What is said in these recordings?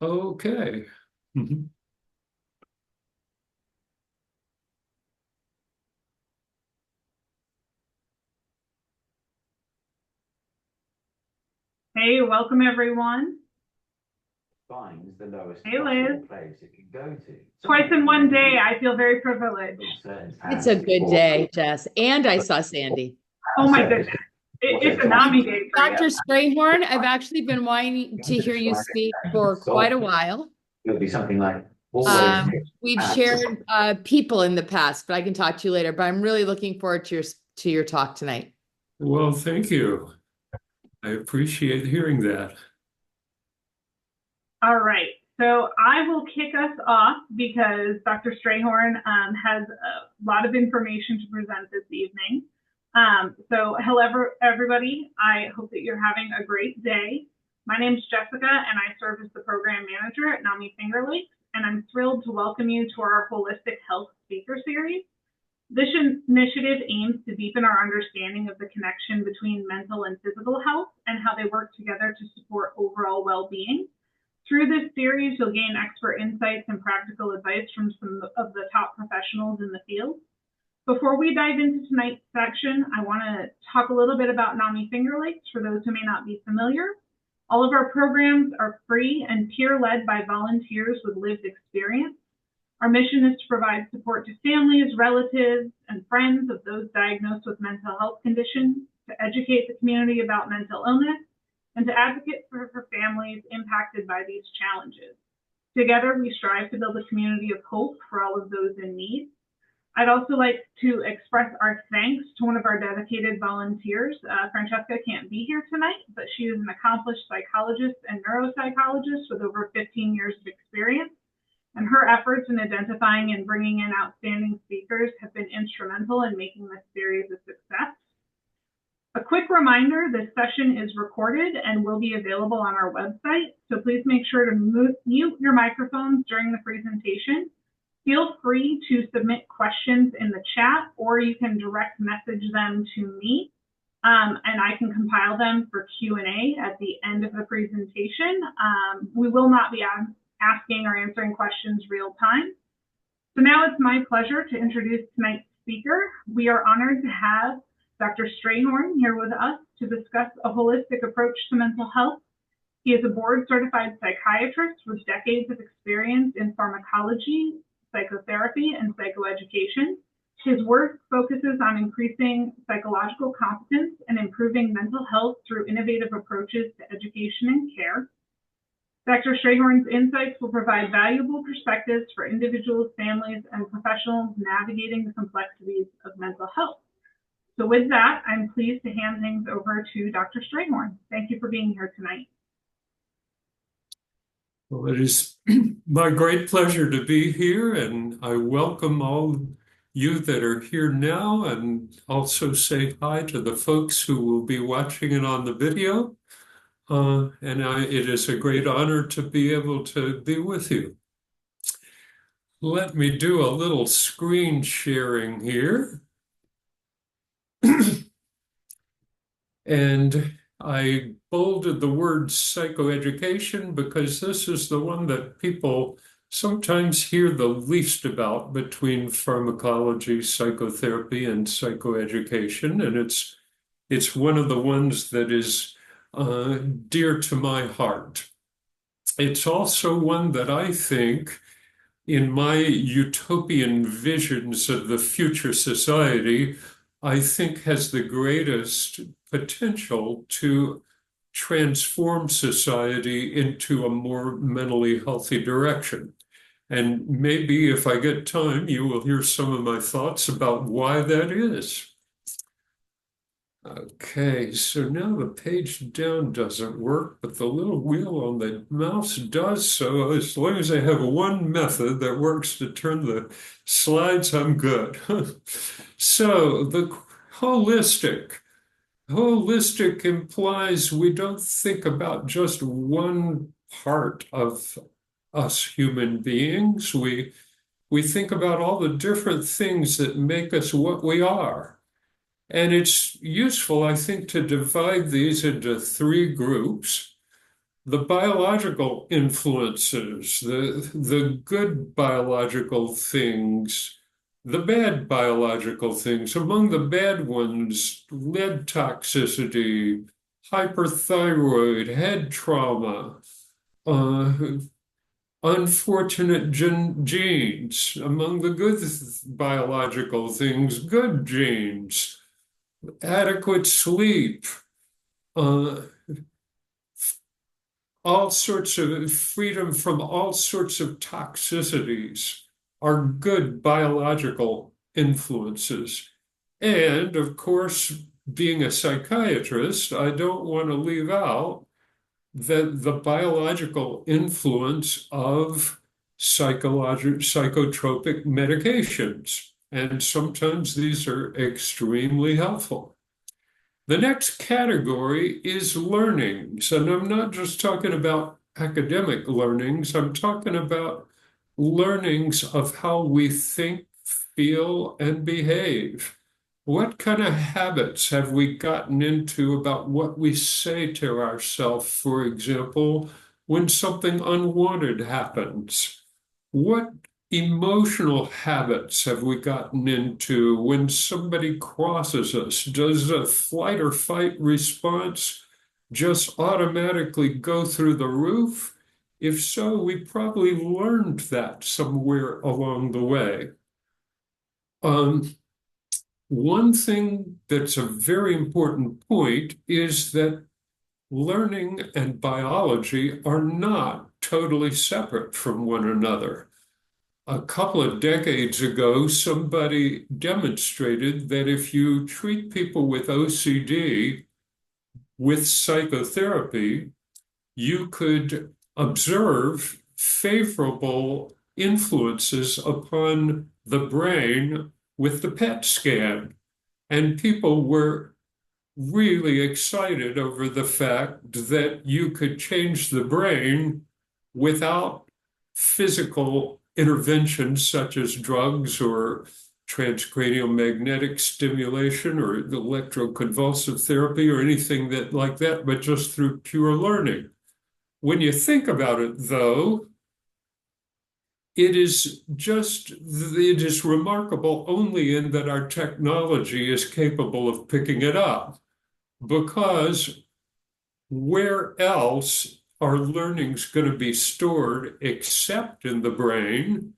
Okay. Mhm. Hey, welcome everyone. Finds the lowest Hey, possible Liz. place it can go to. Twice in Sometimes one NAMI day, I feel very privileged. builds certain It's a tasks good or day, Jess. And I saw Sandy. Oh my service, goodness. It's a whatever NAMI time day for you. Dr. Strayhorn, I've actually been wanting to hear you speak for quite a while. it'll be something like always We've ads. shared people in the past, but I can talk to you later. But I'm really looking forward to your talk tonight. Well, thank you. I appreciate hearing that. All right. So I will kick us off because Dr. Strayhorn has a lot of information to present this evening. So hello, everybody. I hope that you're having a great day. My name is Jessica, and I serve as the program manager at NAMI-Finger Lakes, and I'm thrilled to welcome you to our Holistic Health Speaker Series. This initiative aims to deepen our understanding of the connection between mental and physical health and how they work together to support overall well-being. Through this series, you'll gain expert insights and practical advice from some of the top professionals in the field. Before we dive into tonight's section, I want to talk a little bit about NAMI Finger Lakes for those who may not be familiar. All of our programs are free and peer-led by volunteers with lived experience. Our mission is to provide support to families, relatives, and friends of those diagnosed with mental health conditions, to educate the community about mental illness, and to advocate for families impacted by these challenges. Together, we strive to build a community of hope for all of those in need. I'd also like to express our thanks to one of our dedicated volunteers. Francesca can't be here tonight, but she is an accomplished psychologist and neuropsychologist with over 15 years of experience, and her efforts in identifying and bringing in outstanding speakers have been instrumental in making this series a success. A quick reminder, this session is recorded and will be available on our website, so please make sure to mute your microphones during the presentation. Feel free to submit questions in the chat, or you can direct message them to me, and I can compile them for Q&A at the end of the presentation. We will not be asking or answering questions real time. So now it's my pleasure to introduce tonight's speaker. We are honored to have Dr. Strayhorn here with us to discuss a holistic approach to mental health. He is a board-certified psychiatrist with decades of experience in pharmacology, psychotherapy, and psychoeducation. His work focuses on increasing psychological competence and improving mental health through innovative approaches to education and care. Dr. Strayhorn's insights will provide valuable perspectives for individuals, families, and professionals navigating the complexities of mental health. So with that, I'm pleased to hand things over to Dr. Strayhorn. Thank you for being here tonight. Well, it is my great pleasure to be here, and I welcome all you that are here now, and also say hi to the folks who will be watching it on the video. It is a great honor to be able to be with you. Let me do a little screen sharing here. And I bolded the word psychoeducation because this is the one that people sometimes hear the least about between pharmacology, psychotherapy, and psychoeducation. And it's one of the ones that is dear to my heart. It's also one that I think, in my utopian visions of the future society, I think has the greatest potential to transform society into a more mentally healthy direction. And maybe if I get time, you will hear some of my thoughts about why that is. Okay, so now the page down doesn't work, but the little wheel on the mouse does. So as long as I have one method that works to turn the slides, I'm good. So the holistic implies we don't think about just one part of us human beings. We think about all the different things that make us what we are. And it's useful, I think, to divide these into three groups. the biological influences, the good biological things, the bad biological things. Among the bad ones, lead toxicity, hyperthyroid, head trauma, uh, unfortunate genes. Among the good biological things, good genes, adequate sleep, uh, all sorts of freedom from all sorts of toxicities are good biological influences. And of course, being a psychiatrist, I don't want to leave out the biological influence of psychotropic medications. And sometimes these are extremely helpful. The next category is learnings, and I'm not just talking about academic learnings, I'm talking about learnings of how we think, feel, and behave. What kind of habits have we gotten into about what we say to ourselves, for example, when something unwanted happens? What emotional habits have we gotten into when somebody crosses us? Does a flight or fight response just automatically go through the roof? If so, we probably learned that somewhere along the way. One thing that's a very important point is that learning and biology are not totally separate from one another. A couple of decades ago, somebody demonstrated that if you treat people with OCD with psychotherapy, you could observe favorable influences upon the brain with the PET scan. And people were really excited over the fact that you could change the brain without physical interventions such as drugs or transcranial magnetic stimulation or electroconvulsive therapy or anything like that, but just through pure learning. When you think about it, though, it is remarkable only in that our technology is capable of picking it up, because where else are learnings going to be stored except in the brain?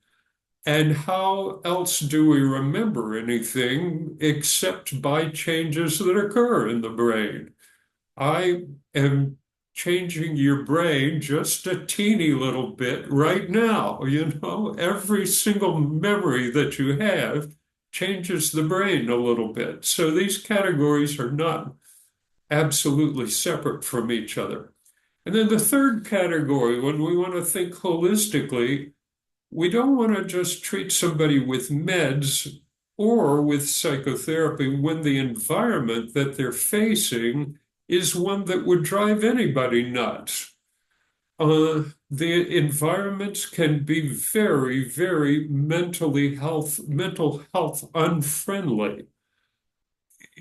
And how else do we remember anything except by changes that occur in the brain? I am changing your brain just a teeny little bit right now. Every single memory that you have changes the brain a little bit. So these categories are not absolutely separate from each other. And then the third category, when we want to think holistically, we don't want to just treat somebody with meds or with psychotherapy when the environment that they're facing is one that would drive anybody nuts. The environments can be very, very mental health unfriendly.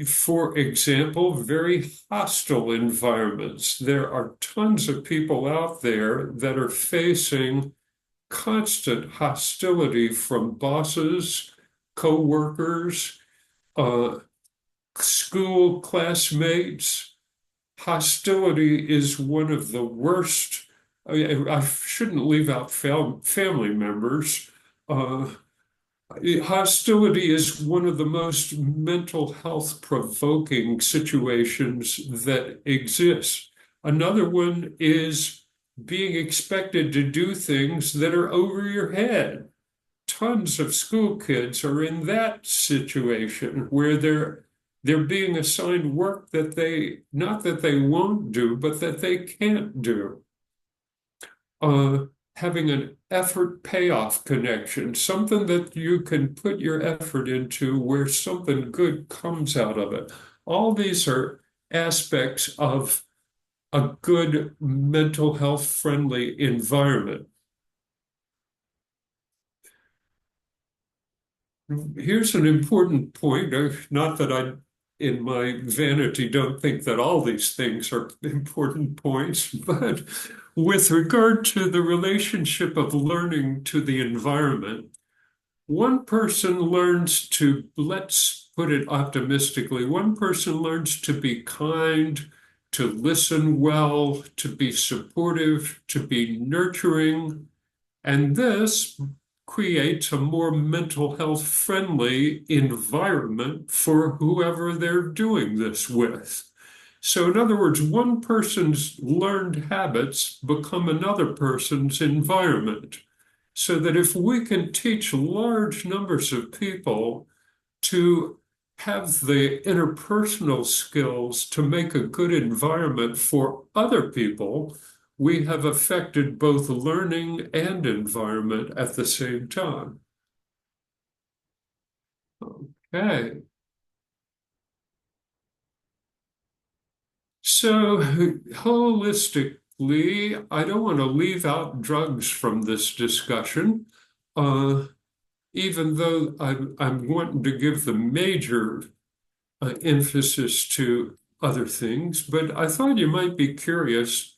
For example, very hostile environments. There are tons of people out there that are facing constant hostility from bosses, co-workers, school classmates. Hostility is one of the worst. I shouldn't leave out family members. Hostility is one of the most mental health provoking situations that exist. Another one is being expected to do things that are over your head. Tons of school kids are in that situation where they're being assigned work that not that they won't do, but that they can't do. Having an effort payoff connection, something that you can put your effort into where something good comes out of it. All these are aspects of a good mental health friendly environment. Here's an important point, not that I, in my vanity, don't think that all these things are important points, but with regard to the relationship of learning to the environment, one person learns to, let's put it optimistically, one person learns to be kind, to listen well, to be supportive, to be nurturing, and this creates a more mental health friendly environment for whoever they're doing this with. So, in other words, one person's learned habits become another person's environment. So that if we can teach large numbers of people to have the interpersonal skills to make a good environment for other people, we have affected both learning and environment at the same time. Okay. So holistically, I don't want to leave out drugs from this discussion, even though I'm wanting to give the major emphasis to other things. But I thought you might be curious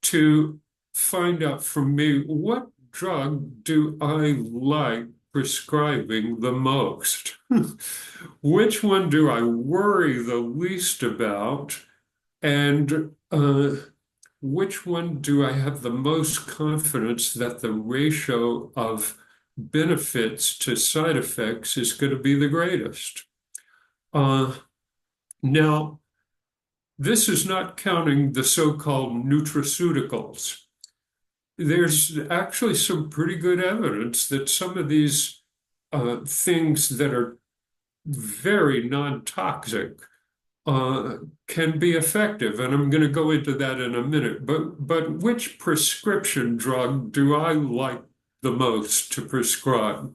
to find out from me, what drug do I like prescribing the most? Which one do I worry the least about? And which one do I have the most confidence that the ratio of benefits to side effects is going to be the greatest? Now, this is not counting the so-called nutraceuticals. There's actually some pretty good evidence that some of these things that are very non-toxic can be effective, and I'm going to go into that in a minute. But which prescription drug do I like the most to prescribe?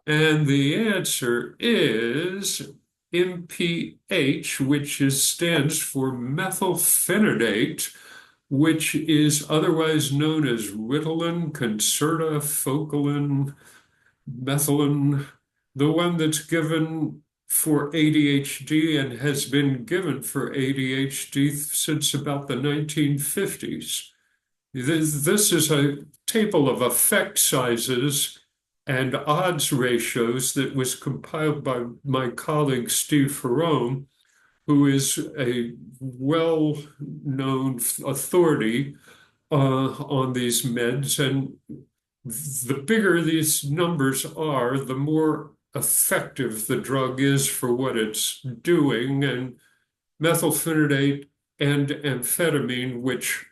And the answer is MPH, which stands for methylphenidate, which is otherwise known as Ritalin, Concerta, Focalin, Methylin, the one that's given for ADHD and has been given for ADHD since about the 1950s. This is a table of effect sizes and odds ratios that was compiled by my colleague Steve Ferrone, who is a well-known authority on these meds. And the bigger these numbers are, the more effective the drug is for what it's doing. And methylphenidate and amphetamine, which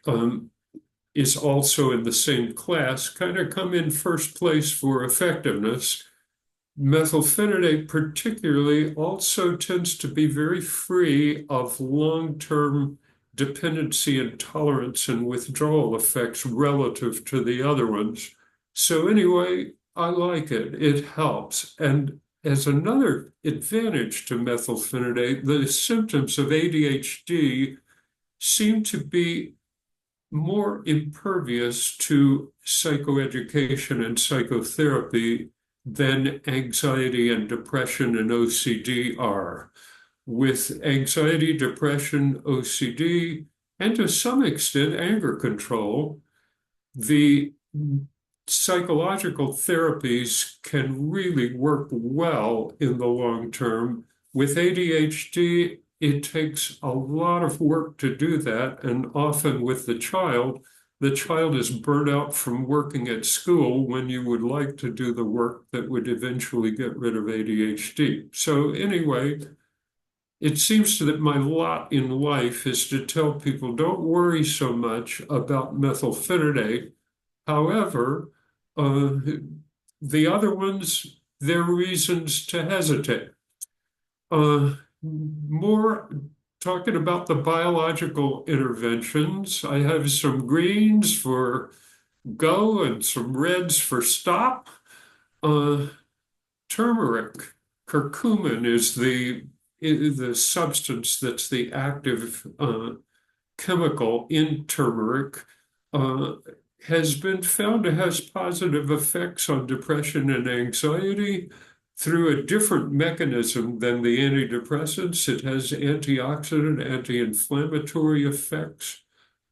is also in the same class, kind of come in first place for effectiveness. Methylphenidate particularly also tends to be very free of long-term dependency and tolerance and withdrawal effects relative to the other ones. So anyway, I like it. It helps. And as another advantage to methylphenidate, the symptoms of ADHD seem to be more impervious to psychoeducation and psychotherapy than anxiety and depression and OCD are. With anxiety, depression, OCD, and to some extent anger control, the psychological therapies can really work well in the long term. With ADHD, it takes a lot of work to do that, and often with the child is burnt out from working at school when you would like to do the work that would eventually get rid of ADHD. So anyway, it seems that my lot in life is to tell people, don't worry so much about methylphenidate. However, the other ones, there are reasons to hesitate. More talking about the biological interventions, I have some greens for go and some reds for stop. Turmeric, curcumin is the substance that's the active chemical in turmeric, has been found to have positive effects on depression and anxiety through a different mechanism than the antidepressants. It has antioxidant, anti-inflammatory effects.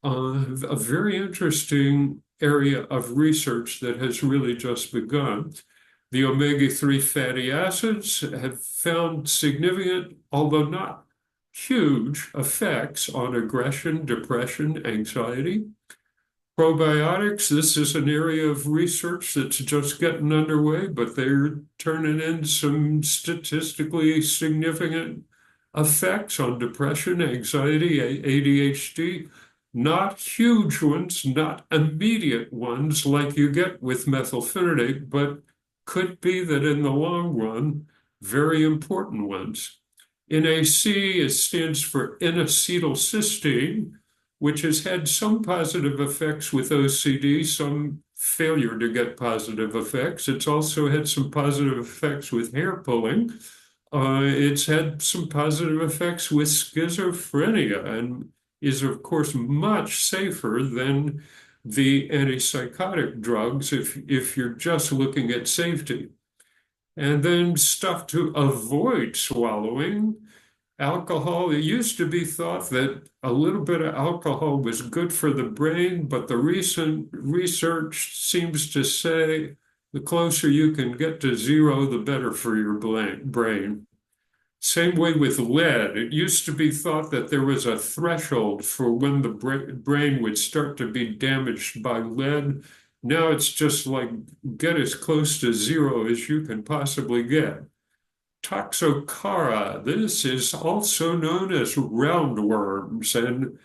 a very interesting area of research that has really just begun. The omega-3 fatty acids have found significant, although not huge, effects on aggression, depression, anxiety. Probiotics, this is an area of research that's just getting underway, but they're turning in some statistically significant effects on depression, anxiety, ADHD. Not huge ones, not immediate ones like you get with methylphenidate, but could be that in the long run, very important ones. NAC stands for N-acetylcysteine, which has had some positive effects with OCD, some failure to get positive effects. It's also had some positive effects with hair pulling. It's had some positive effects with schizophrenia and is, of course, much safer than the antipsychotic drugs if you're just looking at safety. And then stuff to avoid swallowing. Alcohol, it used to be thought that a little bit of alcohol was good for the brain, but the recent research seems to say the closer you can get to zero, the better for your brain. Same way with lead. It used to be thought that there was a threshold for when the brain would start to be damaged by lead. Now it's just like get as close to zero as you can possibly get. Toxocara, this is also known as roundworms. And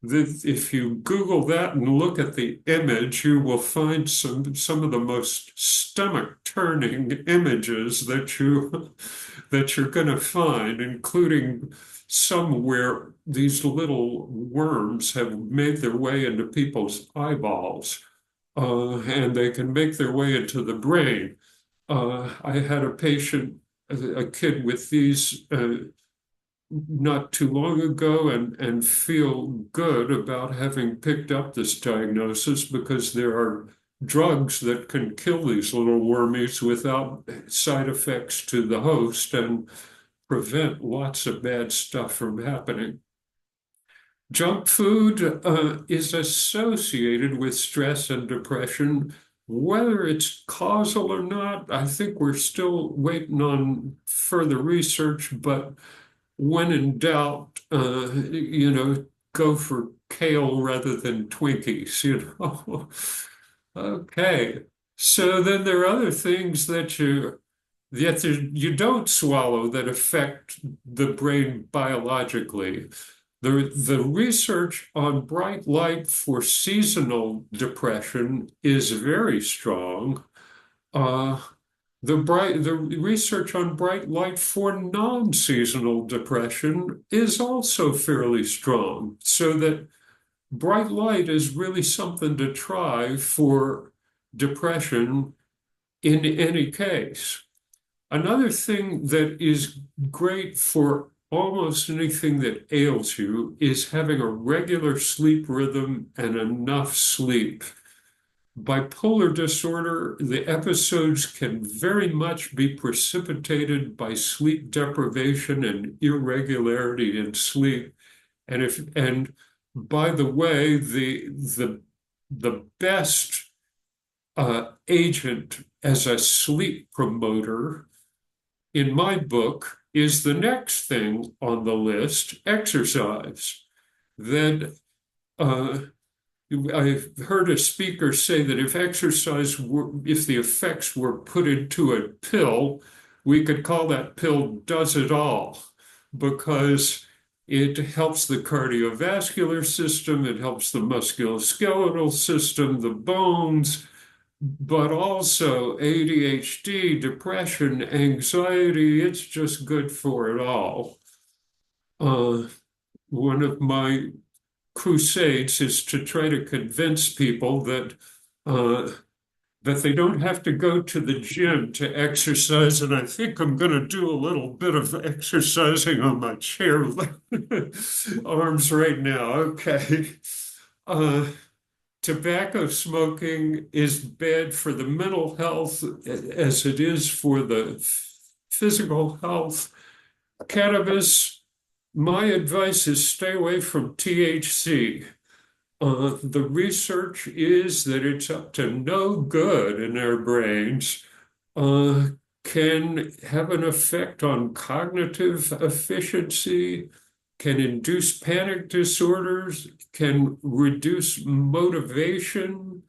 if you Google that and look at the image, you will find some of the most stomach-turning images that you're going to find, including some where these little worms have made their way into people's eyeballs, and they can make their way into the brain. I had a patient, a kid with these not too long ago and feel good about having picked up this diagnosis because there are drugs that can kill these little wormies without side effects to the host and prevent lots of bad stuff from happening. Junk food is associated with stress and depression. Whether it's causal or not, I think we're still waiting on further research, but when in doubt, go for kale rather than Twinkies. Okay. So then there are other things that you don't swallow that affect the brain biologically. The research on bright light for seasonal depression is very strong. The research on bright light for non-seasonal depression is also fairly strong, so that bright light is really something to try for depression in any case. Another thing that is great for almost anything that ails you is having a regular sleep rhythm and enough sleep. Bipolar disorder, the episodes can very much be precipitated by sleep deprivation and irregularity in sleep. And by the way, the best agent as a sleep promoter in my book is the next thing on the list, exercise. That I've heard a speaker say that if the effects were put into a pill, we could call that pill does it all, because it helps the cardiovascular system, it helps the musculoskeletal system, the bones, but also ADHD, depression, anxiety, it's just good for it all. One of my crusades is to try to convince people that they don't have to go to the gym to exercise, and I think I'm going to do a little bit of exercising on my chair arms right now. Okay. Tobacco smoking is bad for the mental health as it is for the physical health. Cannabis, my advice is stay away from THC. The research is that it's up to no good in our brains, can have an effect on cognitive efficiency, can induce panic disorders, can reduce motivation.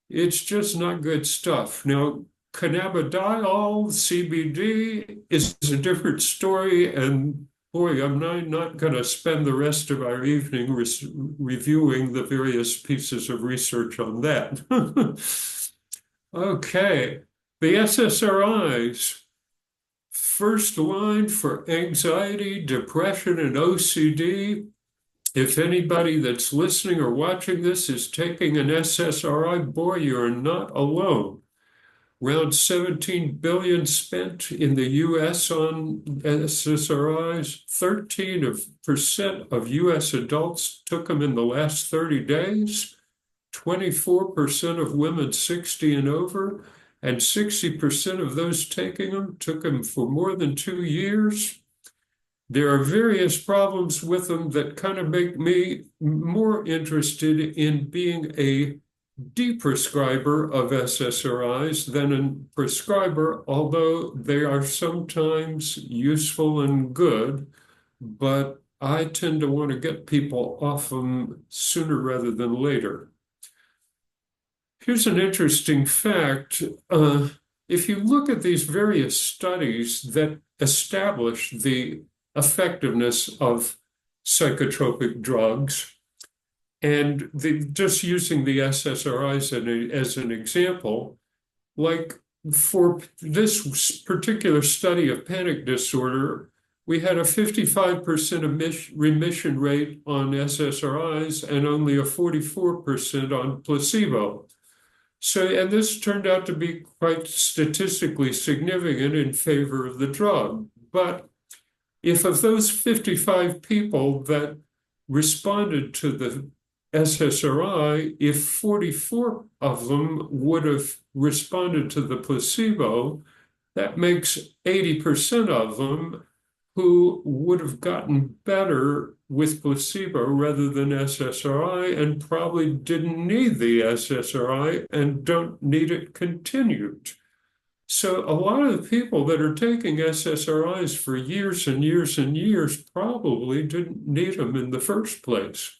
It's just not good stuff. Now, cannabidiol, CBD, is a different story, and boy, I'm not going to spend the rest of our evening reviewing the various pieces of research on that. Okay, the SSRIs, first line for anxiety, depression, and OCD. If anybody that's listening or watching this is taking an SSRI, boy, you're not alone. Around 17 billion spent in the US on SSRIs. 13% of US adults took them in the last 30 days. 24% of women 60 and over, and 60% of those taking them took them for more than 2 years. There are various problems with them that kind of make me more interested in being a deprescriber of SSRIs than a prescriber, although they are sometimes useful and good, but I tend to want to get people off them sooner rather than later. Here's an interesting fact. If you look at these various studies that establish the effectiveness of psychotropic drugs, and just using the SSRIs as an example, like for this particular study of panic disorder, we had a 55% remission rate on SSRIs and only a 44% on placebo. So, and this turned out to be quite statistically significant in favor of the drug. But if of those 55 people that responded to the SSRI, if 44 of them would have responded to the placebo, that makes 80% of them who would have gotten better with placebo rather than SSRI and probably didn't need the SSRI and don't need it continued. So a lot of the people that are taking SSRIs for years and years and years probably didn't need them in the first place.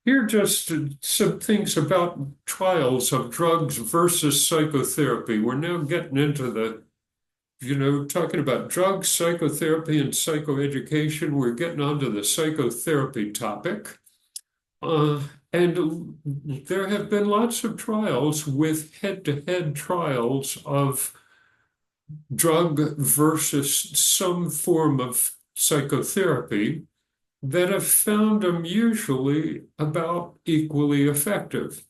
Here are just some things about trials of drugs versus psychotherapy. We're now getting into the, talking about drugs, psychotherapy, and psychoeducation. We're getting onto the psychotherapy topic. And there have been lots of trials with head-to-head trials of drug versus some form of psychotherapy that have found them usually about equally effective.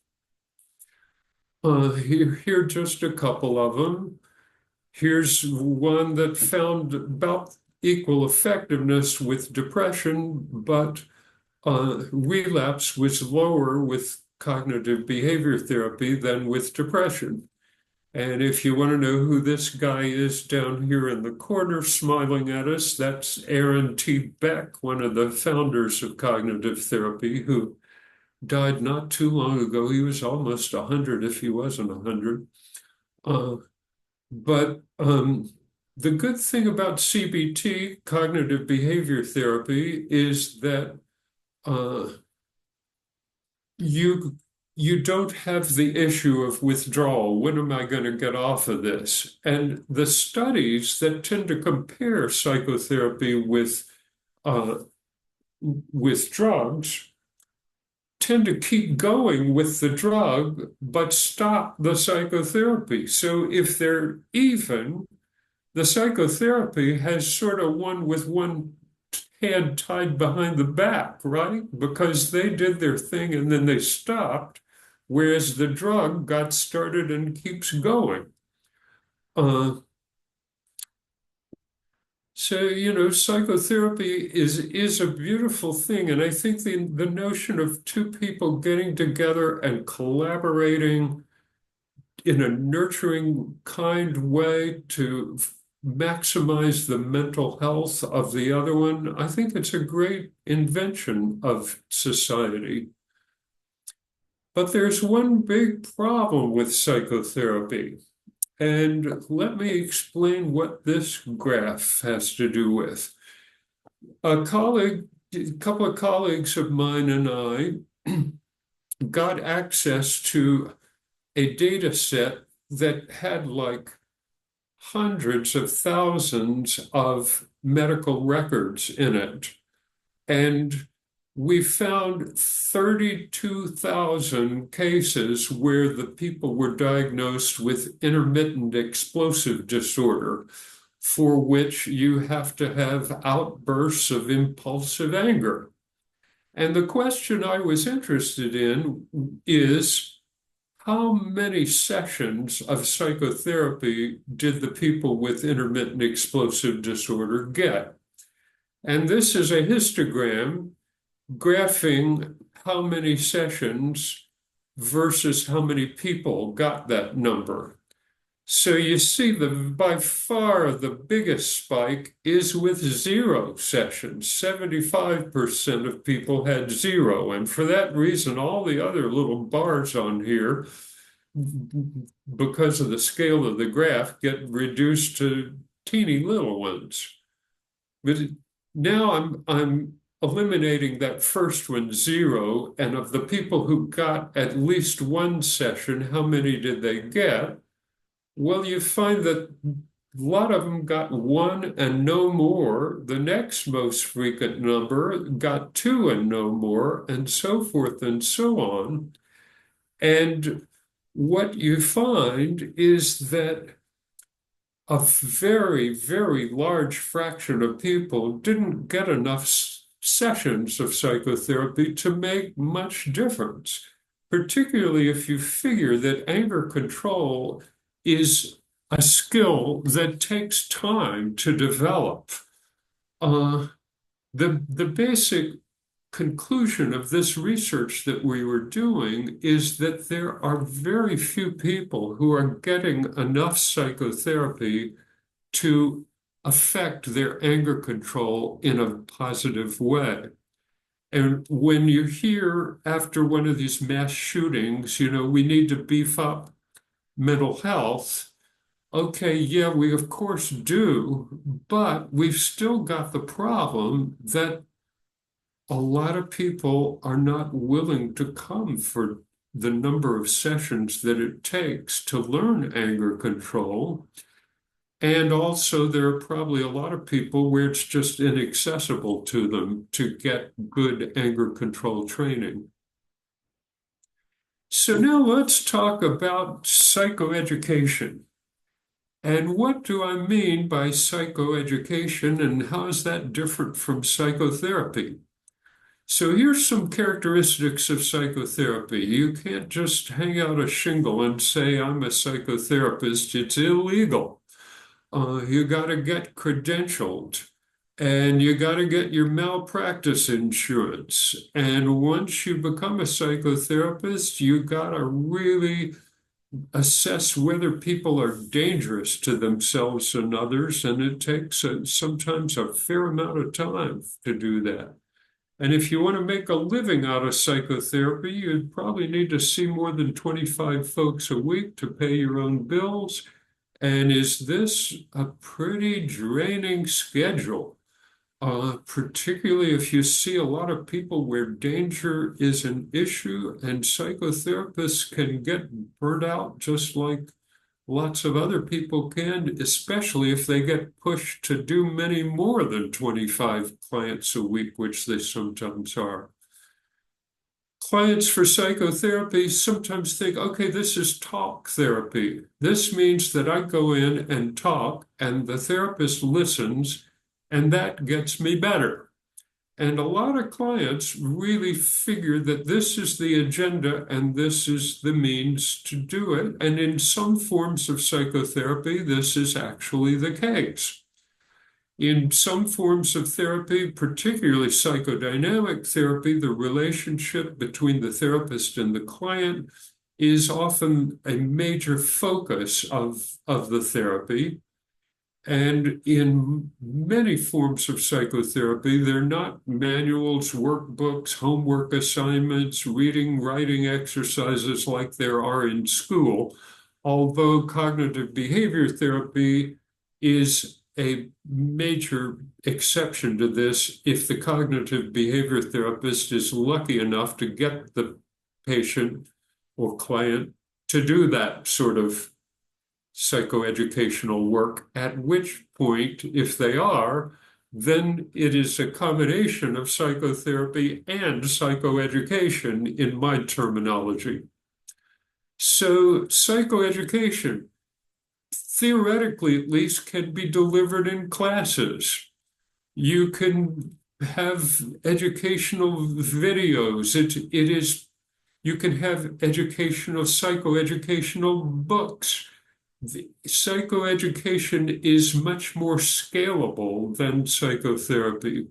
Here are just a couple of them. Here's one that found about equal effectiveness with depression, but relapse was lower with cognitive behavior therapy than with depression. And if you want to know who this guy is down here in the corner smiling at us, that's Aaron T. Beck, one of the founders of cognitive therapy, who died not too long ago. He was almost 100 if he wasn't 100. But the good thing about CBT, cognitive behavior therapy, is that you don't have the issue of withdrawal. When am I going to get off of this? And the studies that tend to compare psychotherapy with drugs tend to keep going with the drug, but stop the psychotherapy. So if they're even, the psychotherapy has sort of won with one hand tied behind the back, right? Because they did their thing and then they stopped, whereas the drug got started and keeps going. So, psychotherapy is a beautiful thing. And I think the notion of two people getting together and collaborating in a nurturing, kind way to maximize the mental health of the other one, I think it's a great invention of society. But there's one big problem with psychotherapy. And let me explain what this graph has to do with. A couple of colleagues of mine and I got access to a data set that had like hundreds of thousands of medical records in it. And we found 32,000 cases where the people were diagnosed with intermittent explosive disorder, for which you have to have outbursts of impulsive anger. And the question I was interested in is, how many sessions of psychotherapy did the people with intermittent explosive disorder get? And this is a histogram graphing how many sessions versus how many people got that number. So you see by far the biggest spike is with 0 sessions. 75% of people had 0. And for that reason, all the other little bars on here, because of the scale of the graph, get reduced to teeny little ones. But now I'm eliminating that first one, 0, and of the people who got at least 1 session, how many did they get? Well, you find that a lot of them got 1 and no more. The next most frequent number got 2 and no more, and so forth and so on. And what you find is that a very, very large fraction of people didn't get enough sessions of psychotherapy to make much difference, particularly if you figure that anger control is a skill that takes time to develop. The basic conclusion of this research that we were doing is that there are very few people who are getting enough psychotherapy to affect their anger control in a positive way. And when you hear after one of these mass shootings, we need to beef up mental health. Okay, yeah, we of course do, but we've still got the problem that a lot of people are not willing to come for the number of sessions that it takes to learn anger control. And also, there are probably a lot of people where it's just inaccessible to them to get good anger control training. So now let's talk about psychoeducation. And what do I mean by psychoeducation, and how is that different from psychotherapy? So here's some characteristics of psychotherapy. You can't just hang out a shingle and say, I'm a psychotherapist. It's illegal. You got to get credentialed, and you got to get your malpractice insurance. And once you become a psychotherapist, you got to really assess whether people are dangerous to themselves and others, and it takes sometimes a fair amount of time to do that. And if you want to make a living out of psychotherapy, you'd probably need to see more than 25 folks a week to pay your own bills. And is this a pretty draining schedule? Particularly if you see a lot of people where danger is an issue, and psychotherapists can get burnt out just like lots of other people can, especially if they get pushed to do many more than 25 clients a week, which they sometimes are. Clients for psychotherapy sometimes think, okay, this is talk therapy. This means that I go in and talk, and the therapist listens, and that gets me better. And a lot of clients really figure that this is the agenda and this is the means to do it. And in some forms of psychotherapy, this is actually the case. In some forms of therapy, particularly psychodynamic therapy, the relationship between the therapist and the client is often a major focus of the therapy. And in many forms of psychotherapy, they're not manuals, workbooks, homework assignments, reading, writing exercises like there are in school, although cognitive behavior therapy is a major exception to this if the cognitive behavior therapist is lucky enough to get the patient or client to do that sort of psychoeducational work, at which point, if they are, then it is a combination of psychotherapy and psychoeducation in my terminology. So psychoeducation, theoretically at least, can be delivered in classes. You can have educational videos. You can have educational, psychoeducational books. The psychoeducation is much more scalable than psychotherapy.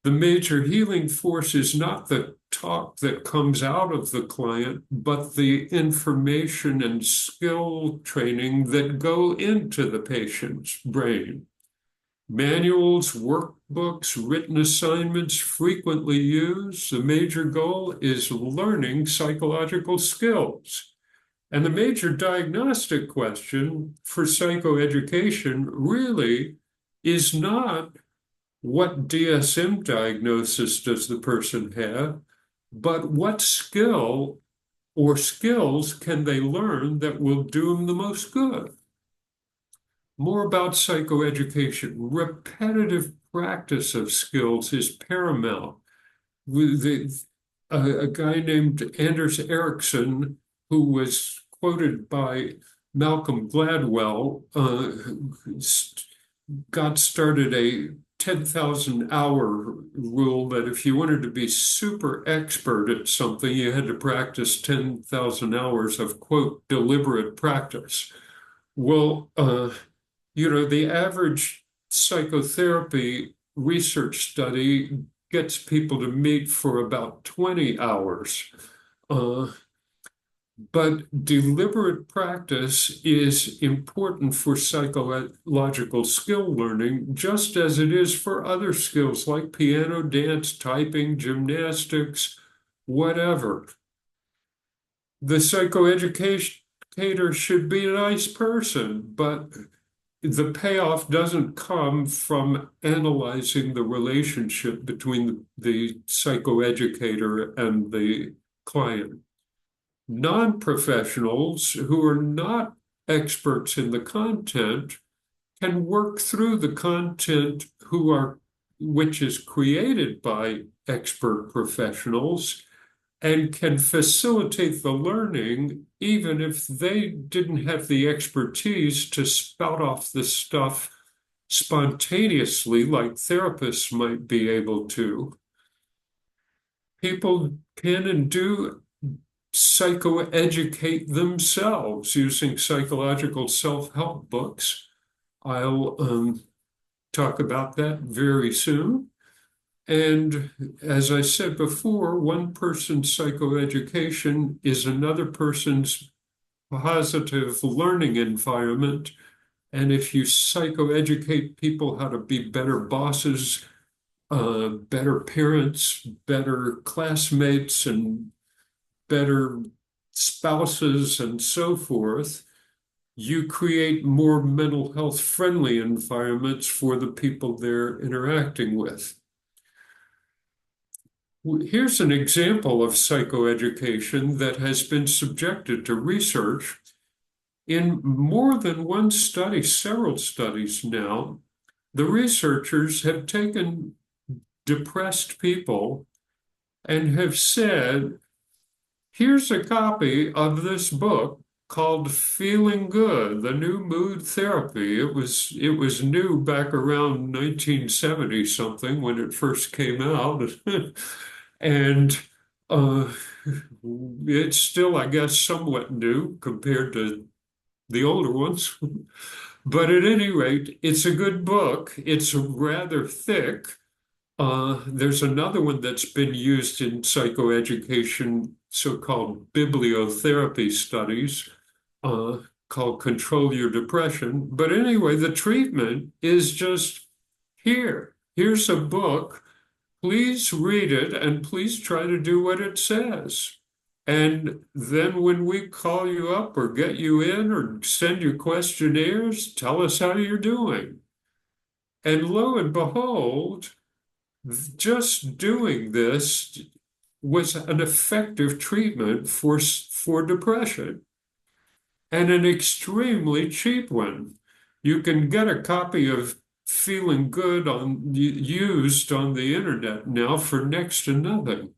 The major healing force is not the talk that comes out of the client, but the information and skill training that go into the patient's brain. Manuals, workbooks, written assignments frequently used. The major goal is learning psychological skills. And the major diagnostic question for psychoeducation really is not what DSM diagnosis does the person have, but what skill or skills can they learn that will do them the most good. More about psychoeducation. Repetitive practice of skills is paramount. A guy named Anders Ericsson, who was quoted by Malcolm Gladwell, got started a 10,000 hour rule that if you wanted to be super expert at something, you had to practice 10,000 hours of, quote, deliberate practice. Well, the average psychotherapy research study gets people to meet for about 20 hours. But deliberate practice is important for psychological skill learning, just as it is for other skills like piano, dance, typing, gymnastics, whatever. The psychoeducator should be a nice person, but the payoff doesn't come from analyzing the relationship between the psychoeducator and the client. Non-professionals who are not experts in the content can work through the content which is created by expert professionals and can facilitate the learning even if they didn't have the expertise to spout off the stuff spontaneously like therapists might be able to. People can and do psychoeducate themselves using psychological self-help books. I'll talk about that very soon. And as I said before, one person's psychoeducation is another person's positive learning environment. And if you psychoeducate people how to be better bosses, better parents, better classmates, and better spouses and so forth, you create more mental health friendly environments for the people they're interacting with. Here's an example of psychoeducation that has been subjected to research. In more than one study, several studies now, the researchers have taken depressed people and have said, here's a copy of this book called Feeling Good, the New Mood Therapy. It was new back around 1970 something when it first came out. And it's still, I guess, somewhat new compared to the older ones. But at any rate, it's a good book. It's rather thick. There's another one that's been used in psychoeducation, so-called bibliotherapy studies, called Control Your Depression. But anyway, the treatment is just here. Here's a book. Please read it and please try to do what it says. And then when we call you up or get you in or send you questionnaires, tell us how you're doing. And lo and behold, just doing this was an effective treatment for depression, and an extremely cheap one. You can get a copy of Feeling Good used on the internet now for next to nothing.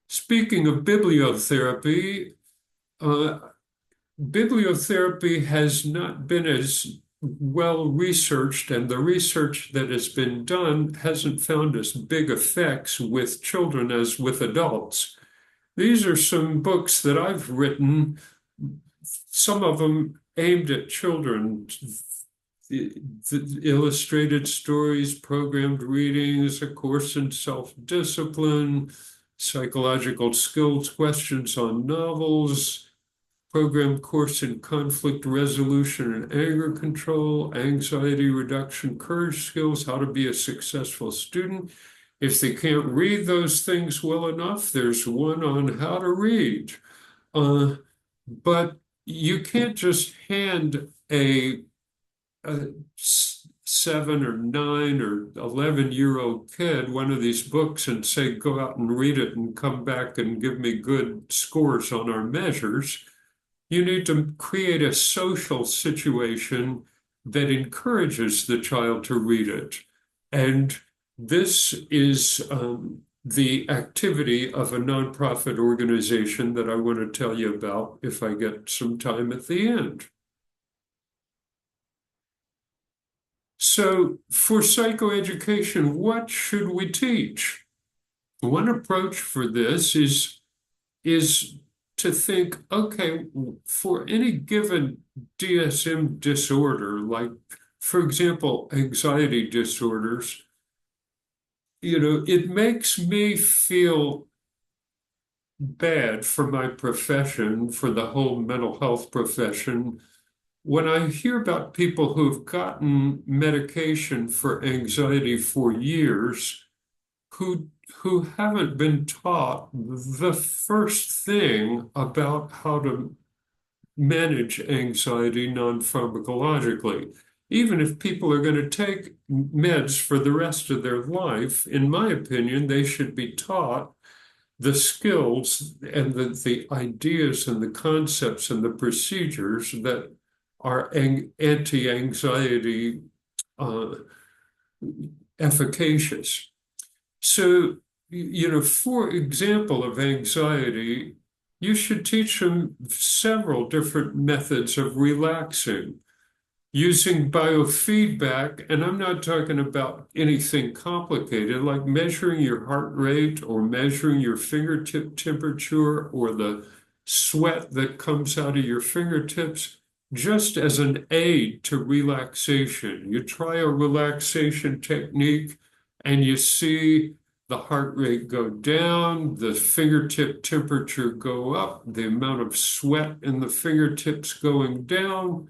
Speaking of bibliotherapy, bibliotherapy has not been as well researched, and the research that has been done hasn't found as big effects with children as with adults. These are some books that I've written, some of them aimed at children. The illustrated stories, programmed readings, A Course in Self-Discipline, Psychological Skills Questions on Novels, Programmed Course in Conflict Resolution and Anger Control, Anxiety Reduction, Courage Skills, How to Be a Successful Student. If they can't read those things well enough, there's one on how to read. But you can't just hand a 7 or 9 or 11-year-old kid one of these books and say, go out and read it and come back and give me good scores on our measures. You need to create a social situation that encourages the child to read it. And this is the activity of a nonprofit organization that I want to tell you about if I get some time at the end. So for psychoeducation, what should we teach? One approach for this is to think, okay, for any given DSM disorder, like, for example, anxiety disorders, it makes me feel bad for my profession, for the whole mental health profession, when I hear about people who've gotten medication for anxiety for years, who haven't been taught the first thing about how to manage anxiety non-pharmacologically. Even if people are going to take meds for the rest of their life, in my opinion, they should be taught the skills and the ideas and the concepts and the procedures that are anti-anxiety efficacious. So, for example, of anxiety, you should teach them several different methods of relaxing using biofeedback. And I'm not talking about anything complicated, like measuring your heart rate or measuring your fingertip temperature or the sweat that comes out of your fingertips, just as an aid to relaxation. You try a relaxation technique and you see the heart rate go down, the fingertip temperature go up, the amount of sweat in the fingertips going down.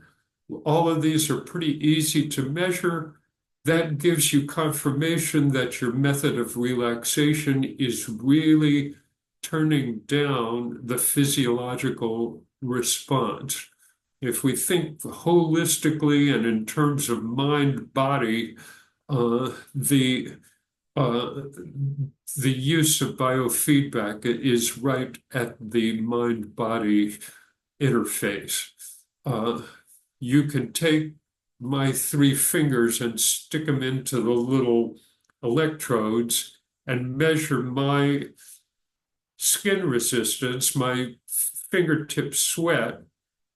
All of these are pretty easy to measure. That gives you confirmation that your method of relaxation is really turning down the physiological response. If we think holistically and in terms of mind-body, the use of biofeedback is right at the mind-body interface. You can take my 3 fingers and stick them into the little electrodes and measure my skin resistance, my fingertip sweat.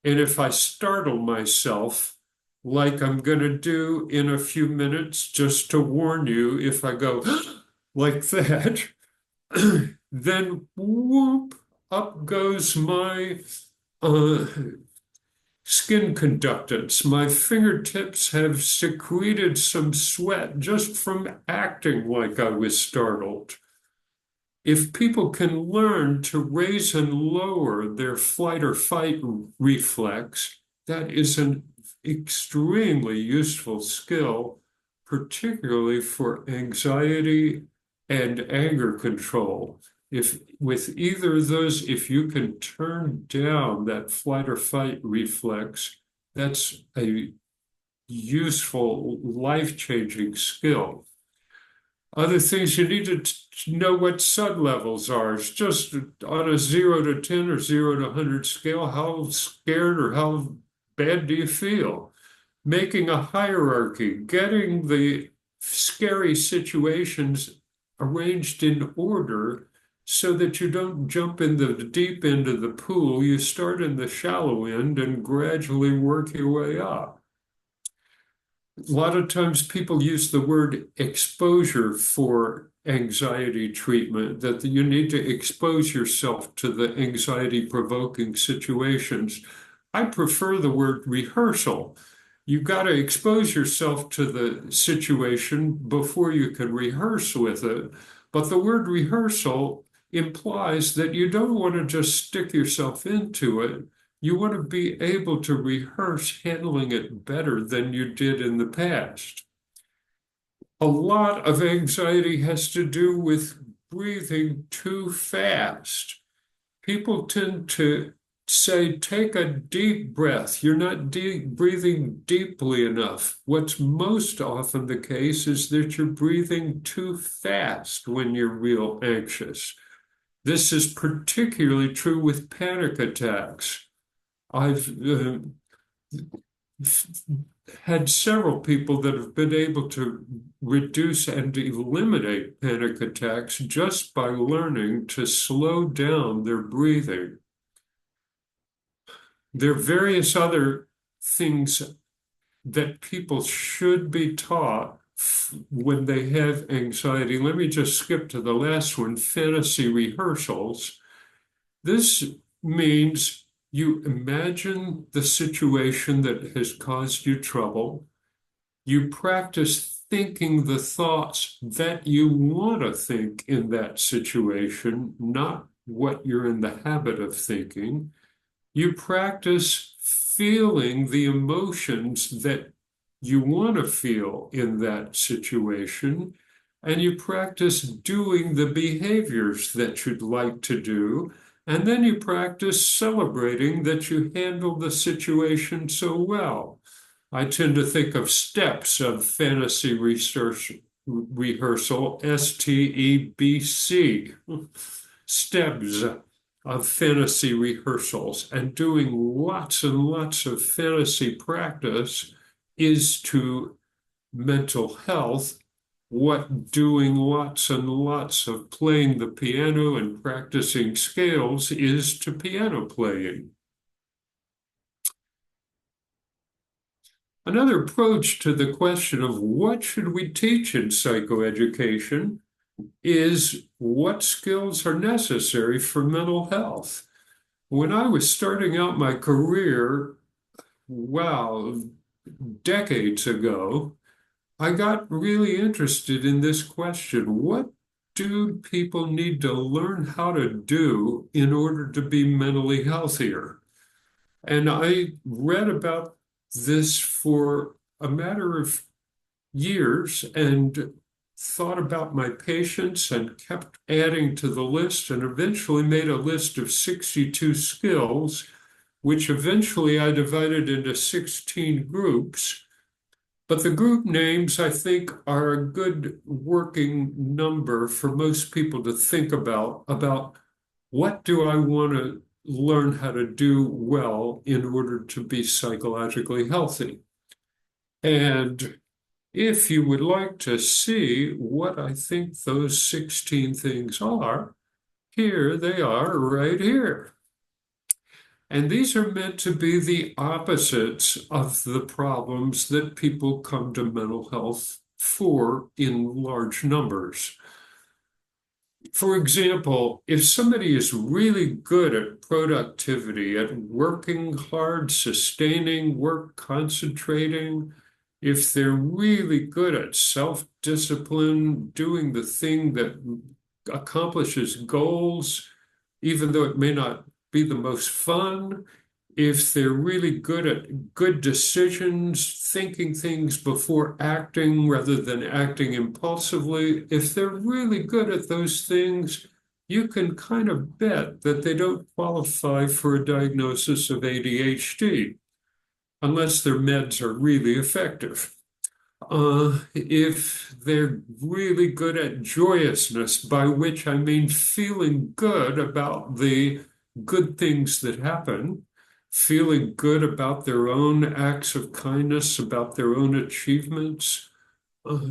And if I startle myself, like I'm going to do in a few minutes, just to warn you, if I go like that, then whoop, up goes my skin conductance. My fingertips have secreted some sweat just from acting like I was startled. if people can learn to raise and lower their flight or fight reflex, that is an extremely useful skill, particularly for anxiety and anger control. If with either of those, if you can turn down that flight or fight reflex, that's a useful, life-changing skill. Other things you need to know what sub-levels are. It's just on a 0 to 10 or 0 to 100 scale, how scared or how bad do you feel? Making a hierarchy, getting the scary situations arranged in order so that you don't jump in the deep end of the pool. You start in the shallow end and gradually work your way up. A lot of times people use the word exposure for anxiety treatment, that you need to expose yourself to the anxiety-provoking situations. I prefer the word rehearsal. You've got to expose yourself to the situation before you can rehearse with it. But the word rehearsal implies that you don't want to just stick yourself into it. You want to be able to rehearse handling it better than you did in the past. A lot of anxiety has to do with breathing too fast. People tend to say, take a deep breath. You're not breathing deeply enough. What's most often the case is that you're breathing too fast when you're real anxious. This is particularly true with panic attacks. I've had several people that have been able to reduce and eliminate panic attacks just by learning to slow down their breathing. There are various other things that people should be taught when they have anxiety. Let me just skip to the last one, fantasy rehearsals. This means you imagine the situation that has caused you trouble. You practice thinking the thoughts that you want to think in that situation, not what you're in the habit of thinking. You practice feeling the emotions that you want to feel in that situation, and you practice doing the behaviors that you'd like to do, and then you practice celebrating that you handled the situation so well. I tend to think of steps of fantasy rehearsal, STEBC, steps of fantasy rehearsals, and doing lots and lots of fantasy practice is to mental health what doing lots and lots of playing the piano and practicing scales is to piano playing. Another approach to the question of what should we teach in psychoeducation is what skills are necessary for mental health. When I was starting out my career, wow, decades ago, I got really interested in this question. What do people need to learn how to do in order to be mentally healthier? And I read about this for a matter of years and thought about my patients and kept adding to the list and eventually made a list of 62 skills, which eventually I divided into 16 groups. But the group names, I think, are a good working number for most people to think about what do I want to learn how to do well in order to be psychologically healthy. And if you would like to see what I think those 16 things are, here they are right here. And these are meant to be the opposites of the problems that people come to mental health for in large numbers. For example, if somebody is really good at productivity, at working hard, sustaining work, concentrating, if they're really good at self-discipline, doing the thing that accomplishes goals, even though it may not be the most fun, if they're really good at good decisions, thinking things before acting rather than acting impulsively, if they're really good at those things, you can kind of bet that they don't qualify for a diagnosis of ADHD unless their meds are really effective. If they're really good at joyousness, by which I mean feeling good about the good things that happen, feeling good about their own acts of kindness, about their own achievements,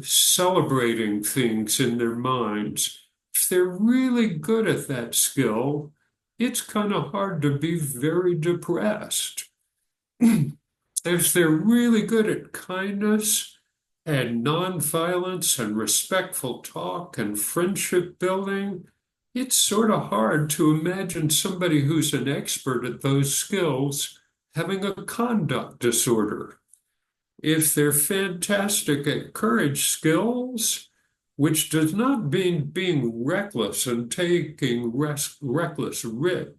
celebrating things in their minds. If they're really good at that skill, it's kind of hard to be very depressed. If they're really good at kindness and nonviolence and respectful talk and friendship building, it's sort of hard to imagine somebody who's an expert at those skills having a conduct disorder. If they're fantastic at courage skills, which does not mean being reckless and taking reckless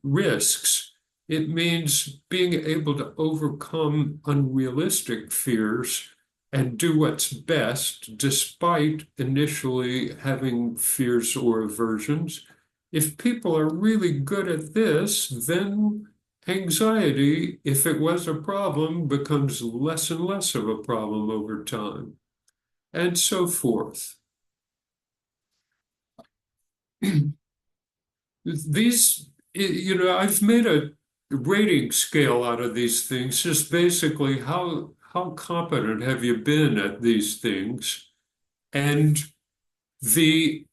risks, it means being able to overcome unrealistic fears and do what's best despite initially having fears or aversions. If people are really good at this, then anxiety, if it was a problem, becomes less and less of a problem over time, and so forth. These, I've made a rating scale out of these things, just basically how competent have you been at these things? And the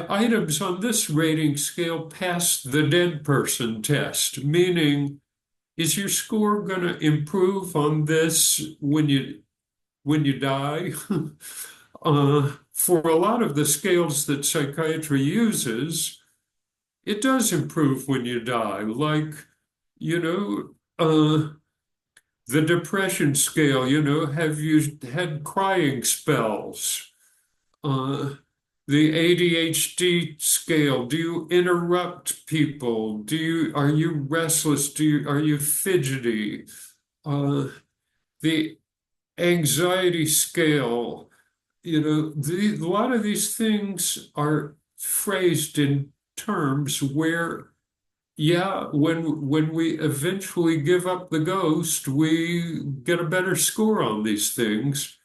items on this rating scale pass the dead person test, meaning, is your score going to improve on this when you die? For a lot of the scales that psychiatry uses, it does improve when you die. Like, the depression scale, have you had crying spells? The ADHD scale, do you interrupt people? Are you restless? Are you fidgety? The anxiety scale, a lot of these things are phrased in terms where, yeah, when we eventually give up the ghost, we get a better score on these things.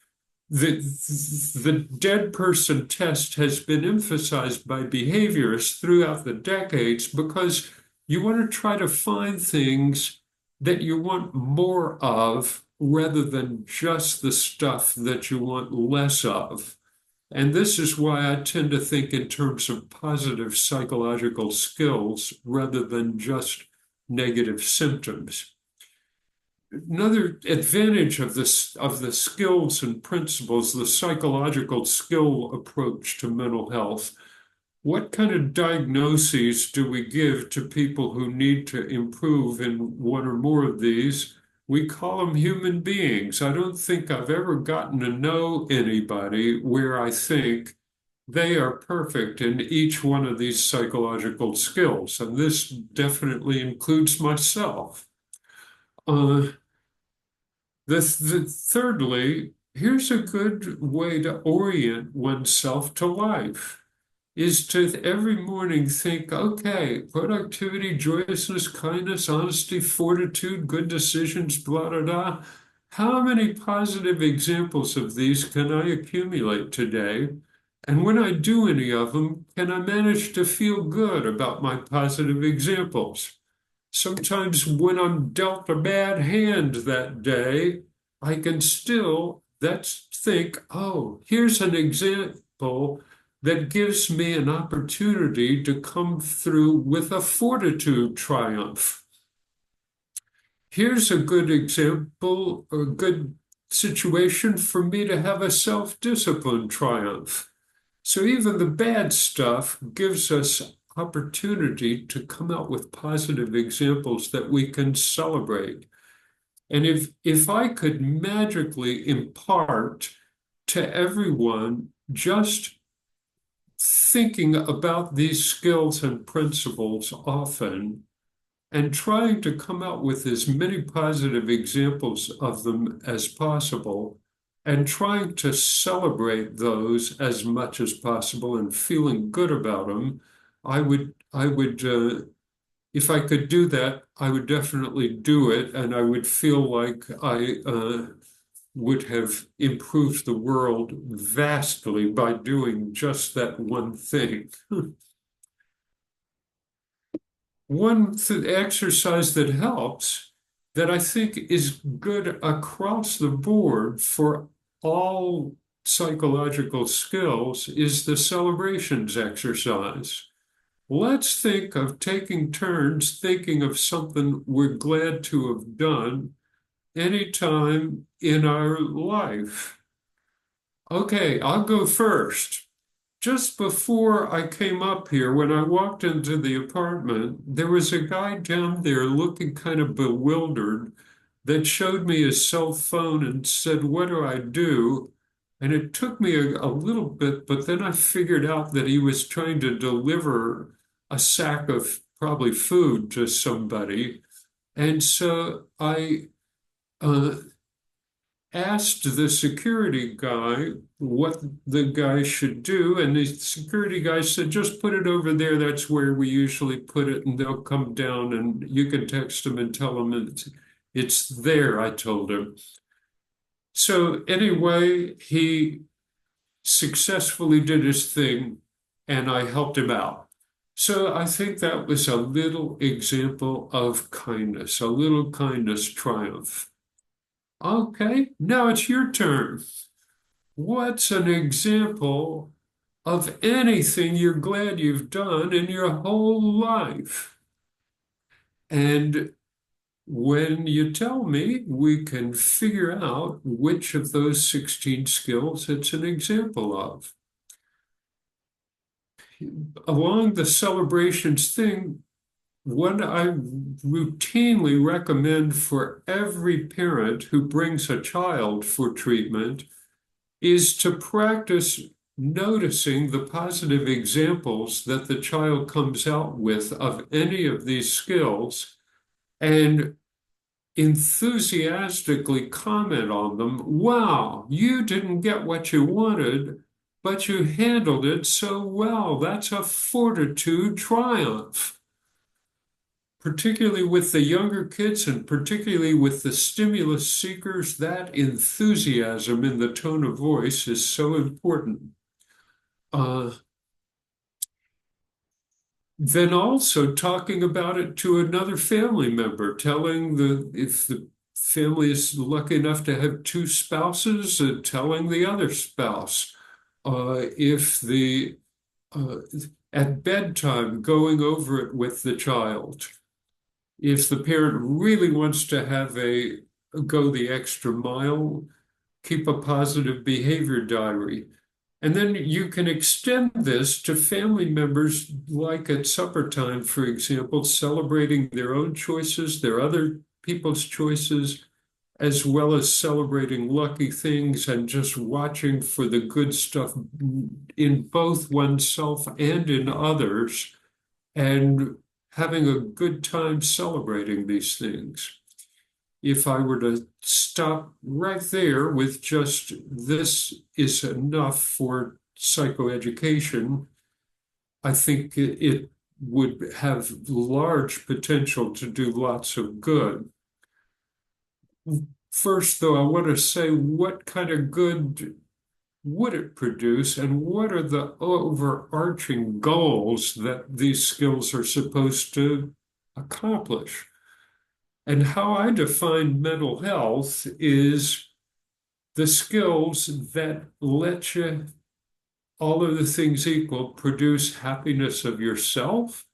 The dead person test has been emphasized by behaviorists throughout the decades because you want to try to find things that you want more of rather than just the stuff that you want less of. And this is why I tend to think in terms of positive psychological skills rather than just negative symptoms. Another advantage of the skills and principles, the psychological skill approach to mental health. What kind of diagnoses do we give to people who need to improve in one or more of these? We call them human beings. I don't think I've ever gotten to know anybody where I think they are perfect in each one of these psychological skills, and this definitely includes myself. Thirdly, here's a good way to orient oneself to life, is to every morning think, okay, productivity, joyousness, kindness, honesty, fortitude, good decisions, blah, blah, blah. How many positive examples of these can I accumulate today? And when I do any of them, can I manage to feel good about my positive examples? Sometimes when I'm dealt a bad hand that day, I can still think, oh, here's an example that gives me an opportunity to come through with a fortitude triumph. Here's a good example, a good situation for me to have a self-discipline triumph. So even the bad stuff gives us opportunity to come out with positive examples that we can celebrate. And if I could magically impart to everyone just thinking about these skills and principles often and trying to come out with as many positive examples of them as possible and trying to celebrate those as much as possible and feeling good about them, if I could do that, I would definitely do it, and I would feel like I would have improved the world vastly by doing just that one thing. One exercise that helps, that I think is good across the board for all psychological skills, is the celebrations exercise. Let's think of taking turns thinking of something we're glad to have done anytime in our life. Okay, I'll go first. Just before I came up here, when I walked into the apartment, there was a guy down there looking kind of bewildered that showed me his cell phone and said, "What do I do?" And it took me a little bit, but then I figured out that he was trying to deliver a sack of probably food to somebody. And so I asked the security guy what the guy should do, and the security guy said, "Just put it over there. That's where we usually put it, and they'll come down, and you can text them and tell them it's there," I told him. So anyway, he successfully did his thing, and I helped him out. So I think that was a little example of kindness, a little kindness triumph. Okay, now it's your turn. What's an example of anything you're glad you've done in your whole life? And when you tell me, we can figure out which of those 16 skills it's an example of. Along the celebrations thing, what I routinely recommend for every parent who brings a child for treatment is to practice noticing the positive examples that the child comes out with of any of these skills and enthusiastically comment on them. "Wow, you didn't get what you wanted, but you handled it so well. That's a fortitude triumph." Particularly with the younger kids and particularly with the stimulus seekers, that enthusiasm in the tone of voice is so important. Then also talking about it to another family member, if the family is lucky enough to have two spouses, telling the other spouse. At bedtime, going over it with the child. If the parent really wants to go the extra mile, keep a positive behavior diary. And then you can extend this to family members, like at supper time, for example, celebrating their own choices, their other people's choices, as well as celebrating lucky things and just watching for the good stuff in both oneself and in others, and having a good time celebrating these things. If I were to stop right there with just "this is enough for psychoeducation," I think it would have large potential to do lots of good. First, though, I want to say, what kind of good would it produce, and what are the overarching goals that these skills are supposed to accomplish? And how I define mental health is the skills that let you, all of the things equal, produce happiness of yourself,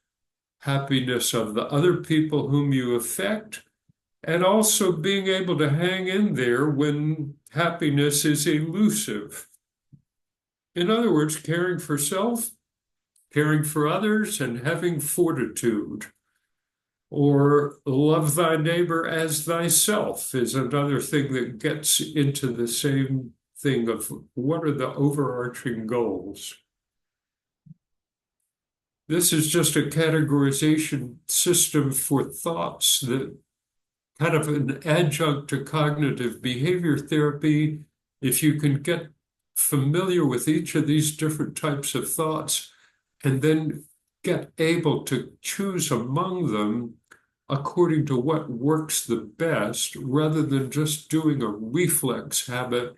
happiness of the other people whom you affect, and also being able to hang in there when happiness is elusive. In other words, caring for self, caring for others, and having fortitude. Or love thy neighbor as thyself is another thing that gets into the same thing of what are the overarching goals. This is just a categorization system for thoughts that kind of an adjunct to cognitive behavior therapy. If you can get familiar with each of these different types of thoughts and then get able to choose among them according to what works the best, rather than just doing a reflex habit,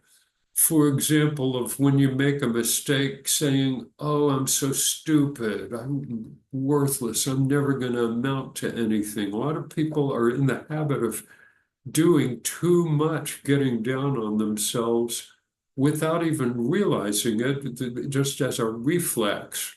for example, of when you make a mistake saying, oh, I'm so stupid, I'm worthless, I'm never going to amount to anything. A lot of people are in the habit of doing too much, getting down on themselves without even realizing it, just as a reflex.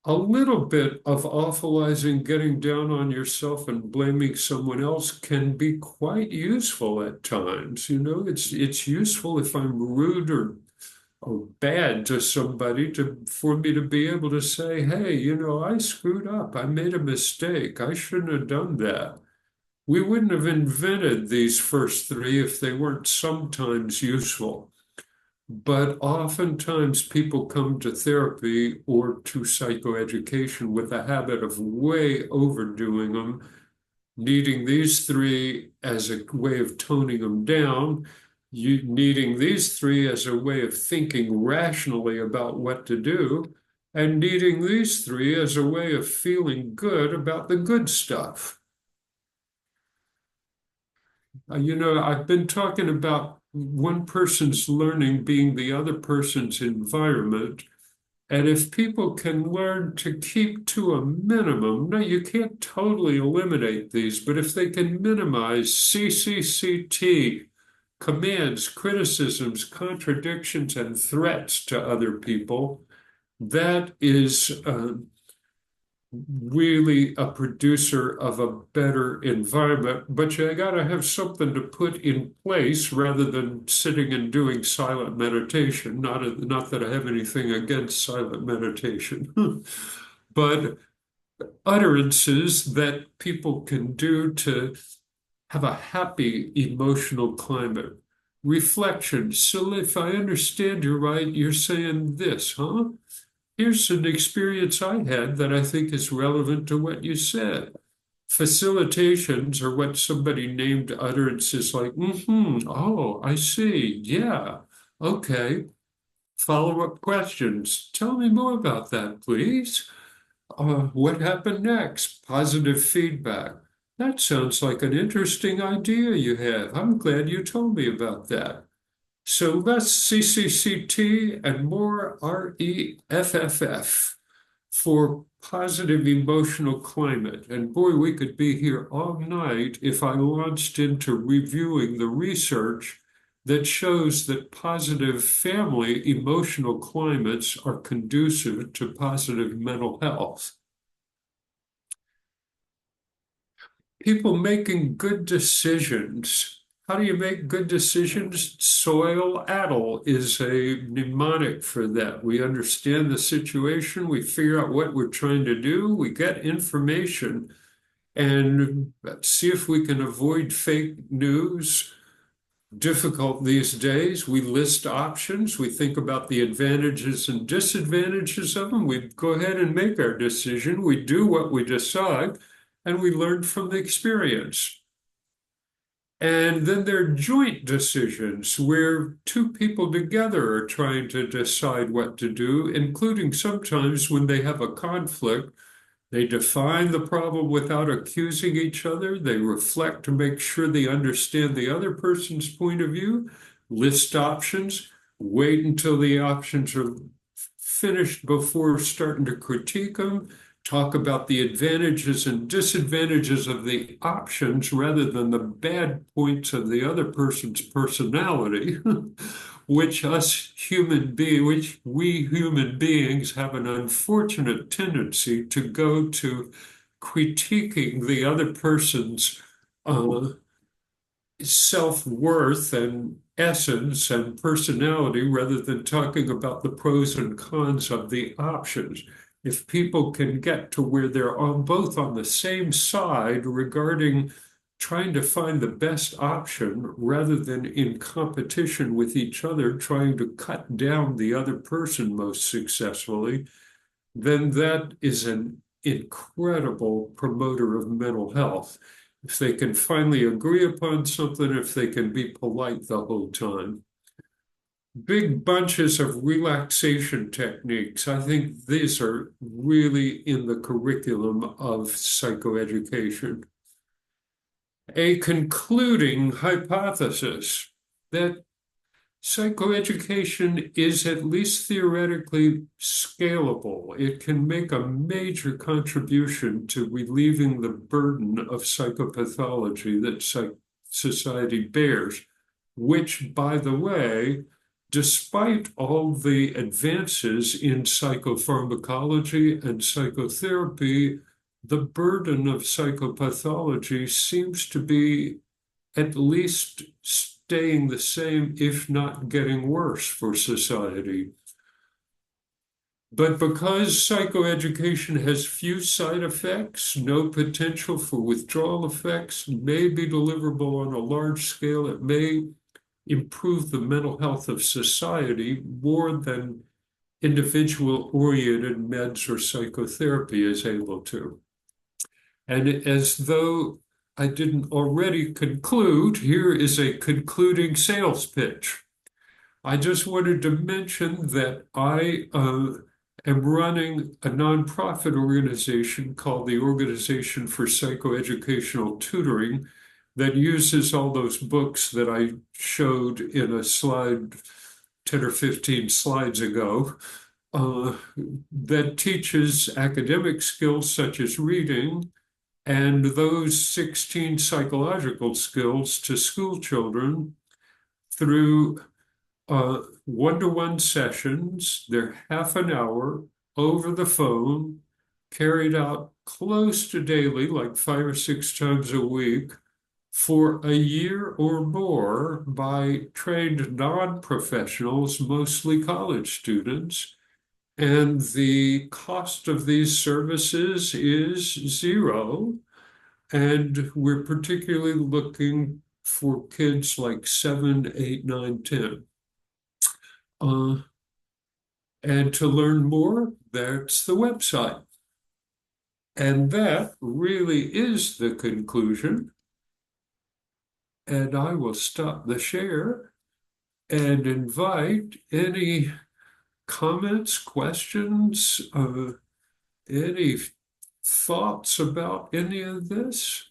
A little bit of awfulizing, getting down on yourself and blaming someone else can be quite useful at times. You know, it's useful if I'm rude or bad to somebody for me to be able to say, hey, you know, I screwed up. I made a mistake. I shouldn't have done that. We wouldn't have invented these first three if they weren't sometimes useful. But oftentimes people come to therapy or to psychoeducation with a habit of way overdoing them, needing these three as a way of toning them down, you needing these three as a way of thinking rationally about what to do, and needing these three as a way of feeling good about the good stuff. You know, I've been talking about one person's learning being the other person's environment. And if people can learn to keep to a minimum, no, you can't totally eliminate these, but if they can minimize CCCT, commands, criticisms, contradictions, and threats to other people, that is really a producer of a better environment, but you got to have something to put in place rather than sitting and doing silent meditation. Not that I have anything against silent meditation, but utterances that people can do to have a happy emotional climate. Reflection. So if I understand you right, you're saying this, huh? Here's an experience I had that I think is relevant to what you said. Facilitations are what somebody named utterances like, oh, I see, yeah, okay. Follow-up questions. Tell me more about that, please. What happened next? Positive feedback. That sounds like an interesting idea you have. I'm glad you told me about that. So less CCCT and more REFFF for positive emotional climate. And boy, we could be here all night if I launched into reviewing the research that shows that positive family emotional climates are conducive to positive mental health. People making good decisions. How do you make good decisions? Soil addle is a mnemonic for that. We understand the situation, we figure out what we're trying to do, we get information, and see if we can avoid fake news. Difficult these days. We list options, we think about the advantages and disadvantages of them, we go ahead and make our decision, we do what we decide, and we learn from the experience. And then there are joint decisions where two people together are trying to decide what to do, including sometimes when they have a conflict, they define the problem without accusing each other. They reflect to make sure they understand the other person's point of view, list options, wait until the options are finished before starting to critique them, talk about the advantages and disadvantages of the options rather than the bad points of the other person's personality, which we human beings have an unfortunate tendency to go to critiquing the other person's self-worth and essence and personality rather than talking about the pros and cons of the options. If people can get to where they're both on the same side regarding trying to find the best option rather than in competition with each other, trying to cut down the other person most successfully, then that is an incredible promoter of mental health. If they can finally agree upon something, if they can be polite the whole time. Big bunches of relaxation techniques. I think these are really in the curriculum of psychoeducation. A concluding hypothesis that psychoeducation is at least theoretically scalable. It can make a major contribution to relieving the burden of psychopathology that society bears, which, by the way, despite all the advances in psychopharmacology and psychotherapy, the burden of psychopathology seems to be at least staying the same, if not getting worse for society. But because psychoeducation has few side effects, no potential for withdrawal effects, may be deliverable on a large scale, it may improve the mental health of society more than individual-oriented meds or psychotherapy is able to. And as though I didn't already conclude, here is a concluding sales pitch. I just wanted to mention that I am running a nonprofit organization called the Organization for Psychoeducational Tutoring that uses all those books that I showed in a slide 10 or 15 slides ago, that teaches academic skills such as reading, and those 16 psychological skills to school children through one-to-one sessions. They're half an hour over the phone, carried out close to daily, like 5 or 6 times a week, for a year or more by trained non-professionals, mostly college students. And the cost of these services is zero. And we're particularly looking for kids like 7, 8, 9, 10. And to learn more, that's the website. And that really is the conclusion. And I will stop the share and invite any comments, questions, any thoughts about any of this?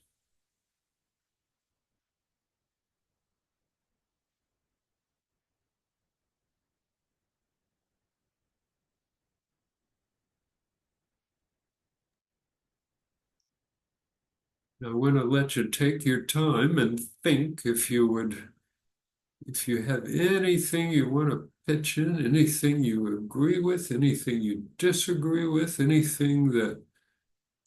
I want to let you take your time and think if you have anything you want to pitch in, anything you agree with, anything you disagree with, anything that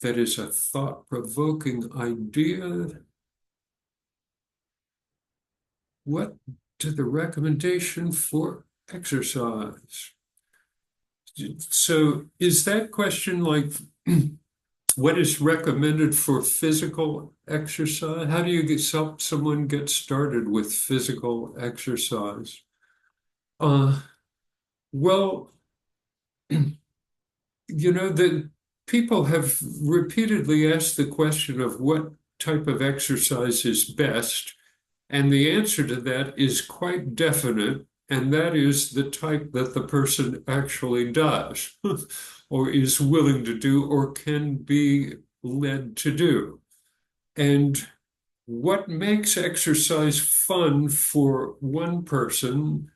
is a thought-provoking idea. What to the recommendation for exercise? So is that question like what is recommended for physical exercise? How do you help someone get started with physical exercise? Well, the people have repeatedly asked the question of what type of exercise is best, and the answer to that is quite definite, and that is the type that the person actually does or is willing to do or can be led to do. And what makes exercise fun for one person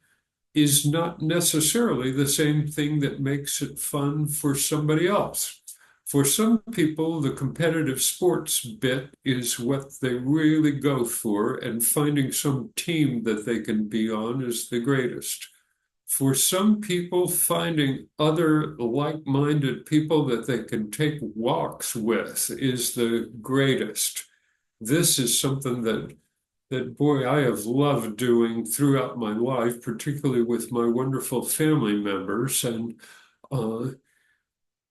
is not necessarily the same thing that makes it fun for somebody else. For some people, the competitive sports bit is what they really go for, and finding some team that they can be on is the greatest. For some people, finding other like-minded people that they can take walks with is the greatest. This is something that boy, I have loved doing throughout my life, particularly with my wonderful family members, and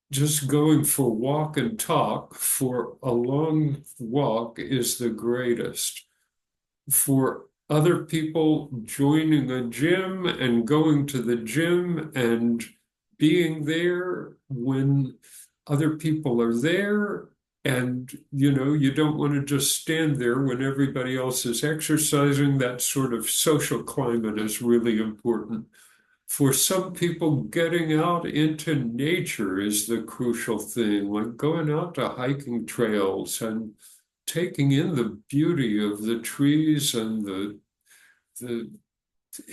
just going for walk and talk for a long walk is the greatest. For other people, joining a gym and going to the gym and being there when other people are there. And, you don't want to just stand there when everybody else is exercising. That sort of social climate is really important. For some people, getting out into nature is the crucial thing, like going out to hiking trails and taking in the beauty of the trees and the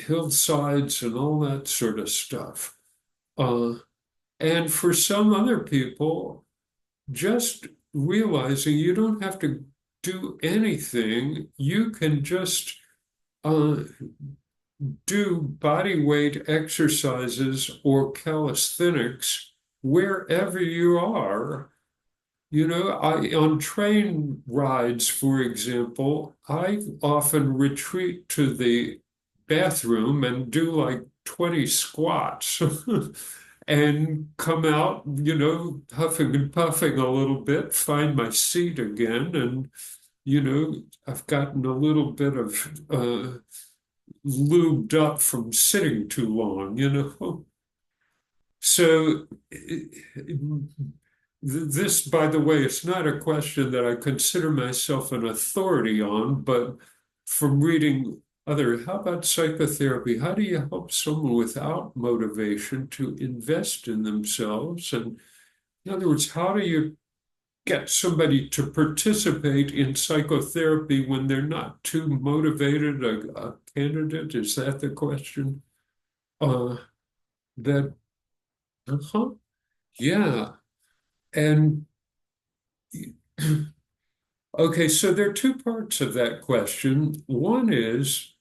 hillsides and all that sort of stuff. And for some other people, just realizing you don't have to do anything, you can just do body weight exercises or calisthenics wherever you are. On train rides, for example, I often retreat to the bathroom and do like 20 squats and come out, huffing and puffing a little bit, find my seat again. And, I've gotten a little bit of lubed up from sitting too long. So this, by the way, it's not a question that I consider myself an authority on, but from reading how about psychotherapy? How do you help someone without motivation to invest in themselves? And in other words, how do you get somebody to participate in psychotherapy when they're not too motivated a candidate? Is that the question? Yeah. And okay, so there are two parts of that question. One is,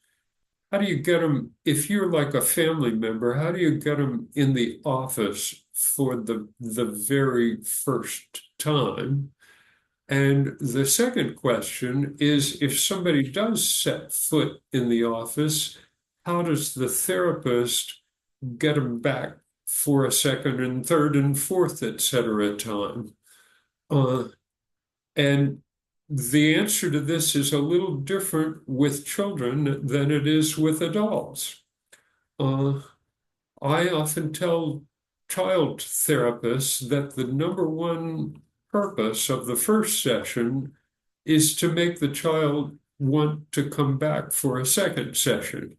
how do you get them, if you're like a family member, how do you get them in the office for the very first time? And the second question is, if somebody does set foot in the office, how does the therapist get them back for a second and third and fourth, et cetera, time? And the answer to this is a little different with children than it is with adults. I often tell child therapists that the number one purpose of the first session is to make the child want to come back for a second session.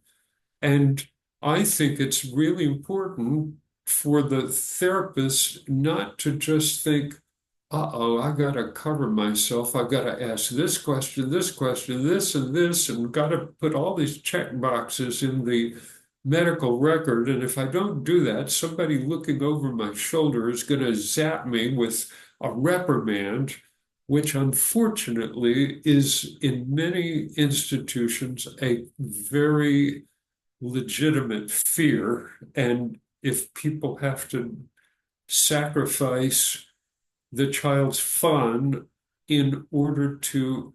And I think it's really important for the therapist not to just think, I got to cover myself. I got to ask this question, this, and this, and got to put all these check boxes in the medical record. And if I don't do that, somebody looking over my shoulder is going to zap me with a reprimand, which unfortunately is in many institutions a very legitimate fear. And if people have to sacrifice the child's fun in order to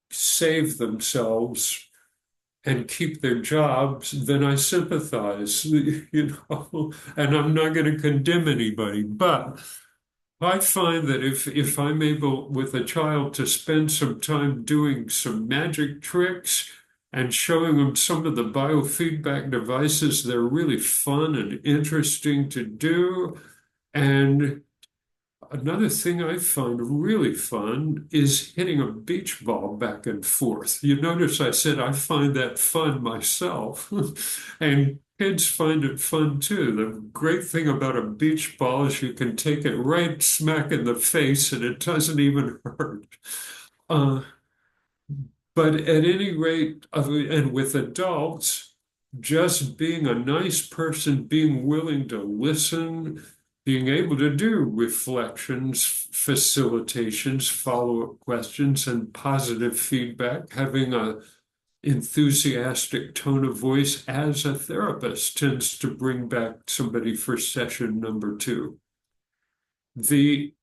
save themselves and keep their jobs, then I sympathize, and I'm not going to condemn anybody. But I find that if I'm able with a child to spend some time doing some magic tricks and showing them some of the biofeedback devices, they're really fun and interesting to do. And another thing I find really fun is hitting a beach ball back and forth. You notice I said I find that fun myself, and kids find it fun too. The great thing about a beach ball is you can take it right smack in the face and it doesn't even hurt. But at any rate, and with adults, just being a nice person, being willing to listen, being able to do reflections, facilitations, follow-up questions, and positive feedback, having an enthusiastic tone of voice as a therapist tends to bring back somebody for session number 2. The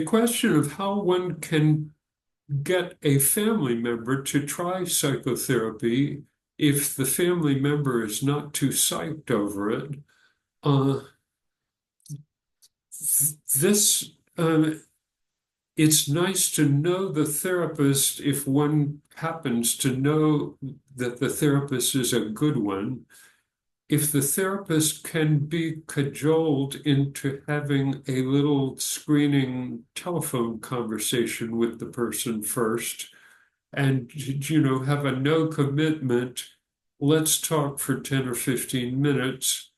question of how one can get a family member to try psychotherapy if the family member is not too psyched over it, it's nice to know the therapist if one happens to know that the therapist is a good one. if the therapist can be cajoled into having a little screening telephone conversation with the person first, and have a no commitment, let's talk for 10 or 15 minutes,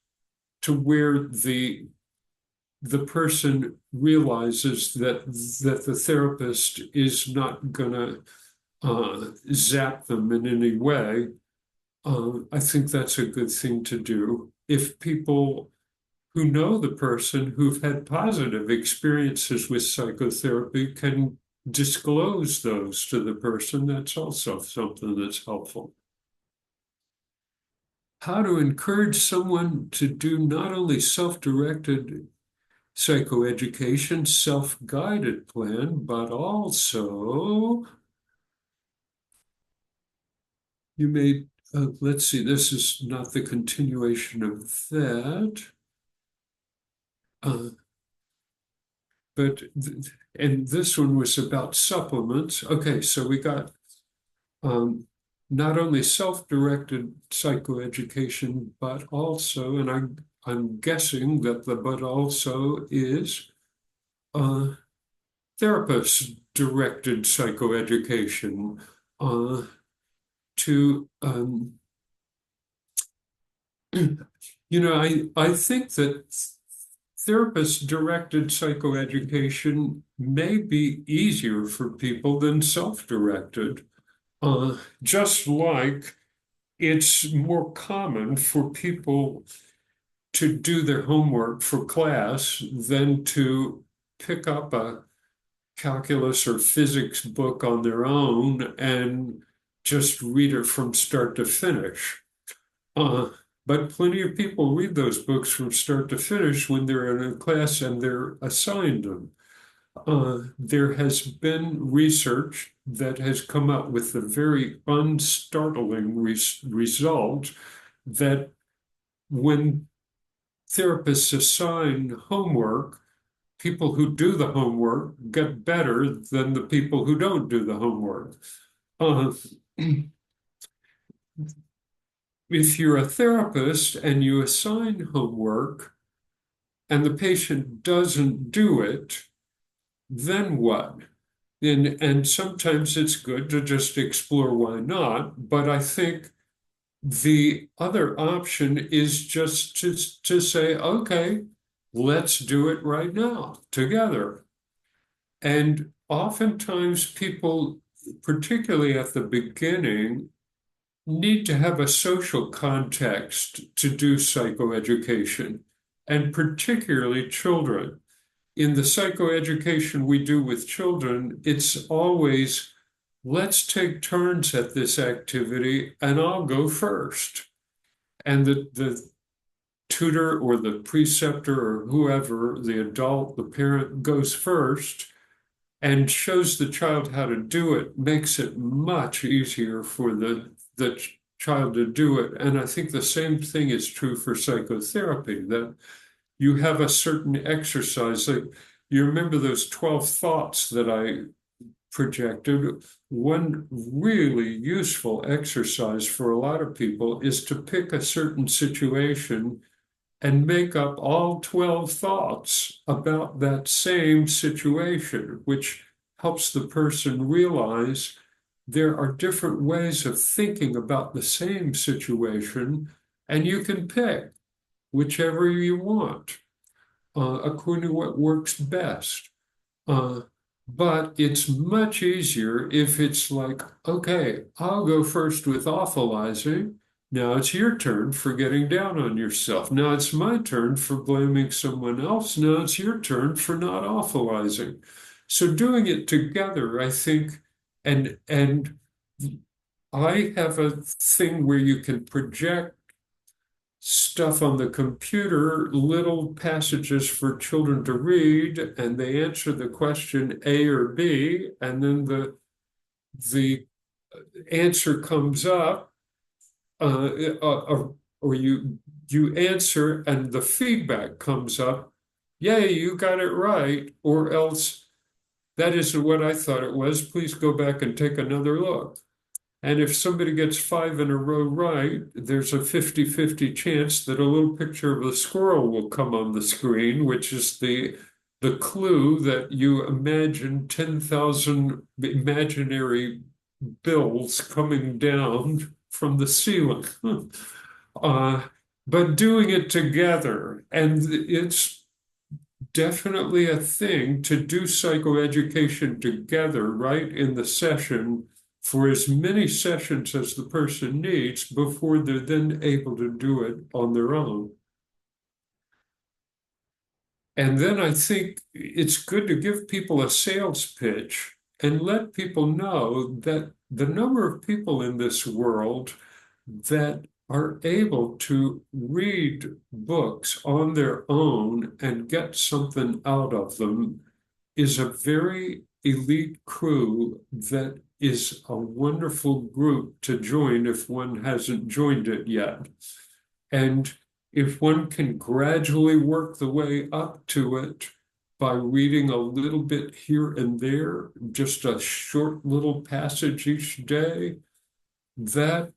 to where the person realizes that the therapist is not going to zap them in any way. I think that's a good thing to do. If people who know the person, who've had positive experiences with psychotherapy, can disclose those to the person, that's also something that's helpful. How to encourage someone to do not only self-directed psychoeducation, self-guided plan, but also you may, let's see, this is not the continuation of that. And this one was about supplements. Okay, so we got not only self-directed psychoeducation, but also, and I'm guessing that the but also is therapist-directed psychoeducation to I think that therapist-directed psychoeducation may be easier for people than self-directed. Just like it's more common for people to do their homework for class than to pick up a calculus or physics book on their own and just read it from start to finish. But plenty of people read those books from start to finish when they're in a class and they're assigned them. There has been research that has come up with the very unstartling result that when therapists assign homework, people who do the homework get better than the people who don't do the homework. If you're a therapist and you assign homework and the patient doesn't do it, then what? And sometimes it's good to just explore why not, but I think the other option is just to say, okay, let's do it right now together. And oftentimes people, particularly at the beginning, need to have a social context to do psychoeducation, and particularly children. In the psychoeducation we do with children, it's always, let's take turns at this activity and I'll go first. And the tutor or the preceptor or whoever, the adult, the parent, goes first and shows the child how to do it, makes it much easier for the child to do it. And I think the same thing is true for psychotherapy, that you have a certain exercise. Like, you remember those 12 thoughts that I projected? One really useful exercise for a lot of people is to pick a certain situation and make up all 12 thoughts about that same situation, which helps the person realize there are different ways of thinking about the same situation, and you can pick whichever you want according to what works best. But it's much easier if it's like, okay, I'll go first with awfulizing. Now it's your turn for getting down on yourself. Now it's my turn for blaming someone else. Now it's your turn for not awfulizing. So doing it together, I think, and I have a thing where you can project stuff on the computer, little passages for children to read, and they answer the question A or B, and then the answer comes up, or you answer and the feedback comes up, yay, you got it right, or else that isn't what I thought it was. Please go back and take another look. And if somebody gets 5 in a row right, there's a 50-50 chance that a little picture of a squirrel will come on the screen, which is the clue that you imagine 10,000 imaginary bills coming down from the ceiling. uh, but doing it together, and it's definitely a thing to do psychoeducation together right in the session for as many sessions as the person needs before they're then able to do it on their own. And then I think it's good to give people a sales pitch and let people know that the number of people in this world that are able to read books on their own and get something out of them is a very elite crew that is a wonderful group to join if one hasn't joined it yet. And if one can gradually work the way up to it by reading a little bit here and there, just a short little passage each day, that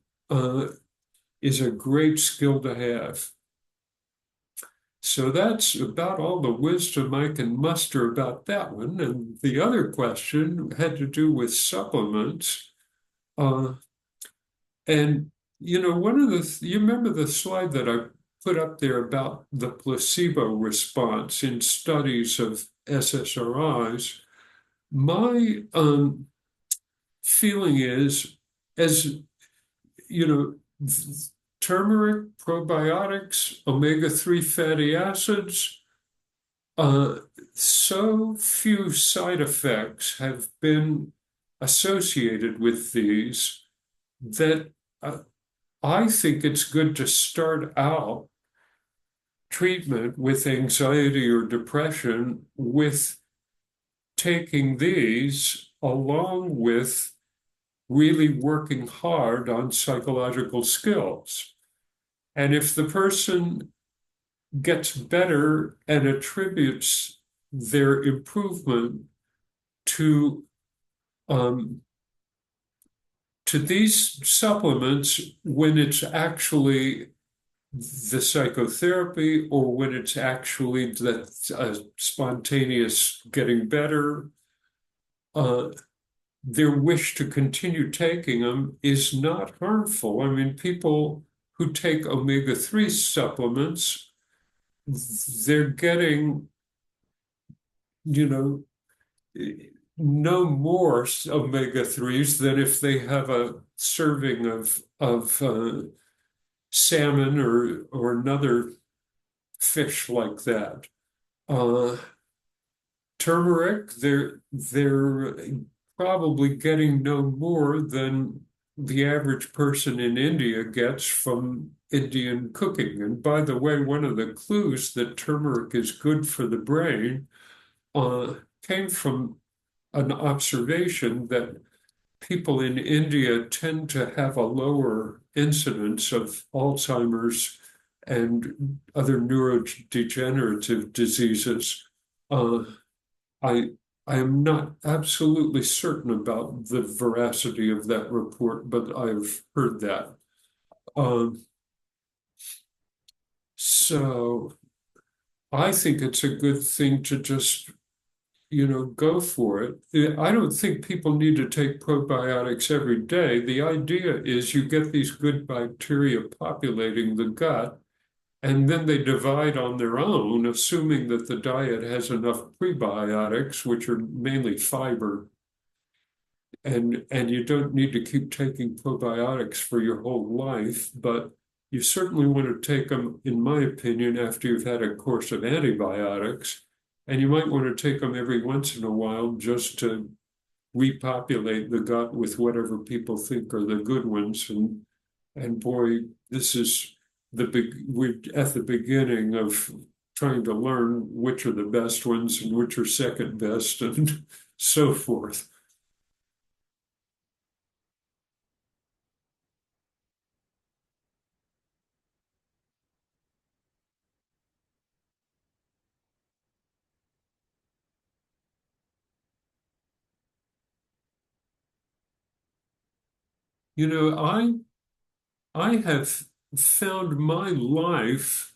is a great skill to have. So that's about all the wisdom I can muster about that one. And the other question had to do with supplements. And, one of you remember the slide that I put up there about the placebo response in studies of SSRIs? My feeling is, as you know, turmeric, probiotics, omega-3 fatty acids, so few side effects have been associated with these that I think it's good to start out treatment with anxiety or depression with taking these along with really working hard on psychological skills. And if the person gets better and attributes their improvement to these supplements when it's actually the psychotherapy or when it's actually that spontaneous getting better, their wish to continue taking them is not harmful. I mean, people who take omega-3 supplements, they're getting, no more omega-3s than if they have a serving of salmon or another fish like that. Turmeric, they're probably getting no more than the average person in India gets from Indian cooking. And by the way, one of the clues that turmeric is good for the brain came from an observation that people in India tend to have a lower incidence of Alzheimer's and other neurodegenerative diseases. I am not absolutely certain about the veracity of that report, but I've heard that. So I think it's a good thing to just go for it. I don't think people need to take probiotics every day. The idea is you get these good bacteria populating the gut, and then they divide on their own, assuming that the diet has enough prebiotics, which are mainly fiber. And you don't need to keep taking probiotics for your whole life, but you certainly want to take them, in my opinion, after you've had a course of antibiotics. And you might want to take them every once in a while just to repopulate the gut with whatever people think are the good ones. And boy, this is we're at the beginning of trying to learn which are the best ones and which are second best and so forth. You know, I have found my life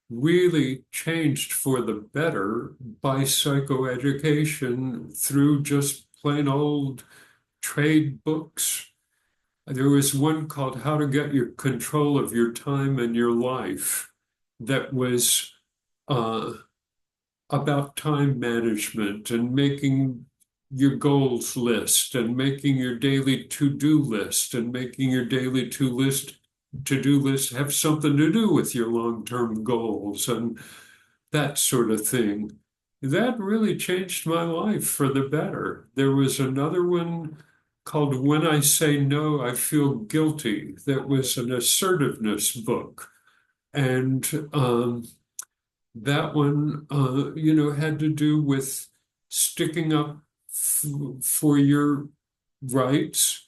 really changed for the better by psychoeducation through just plain old trade books. There was one called How to Get Your Control of Your Time and Your Life that was uh, about time management and making your goals list and making your daily to-do list and making your daily to-do list have something to do with your long-term goals and that sort of thing. That really changed my life for the better. There was another one called When I Say No, I Feel Guilty, that was an assertiveness book. And that one, had to do with sticking up for your rights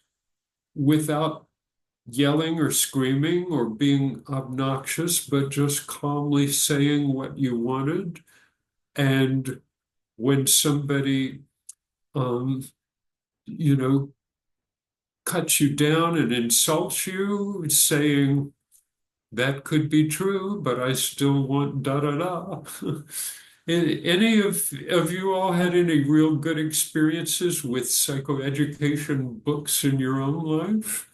without yelling or screaming or being obnoxious, but just calmly saying what you wanted. And when somebody, um, you know, cuts you down and insults you, saying, that could be true, but I still want da da da. Any of you all had any real good experiences with psychoeducation books in your own life?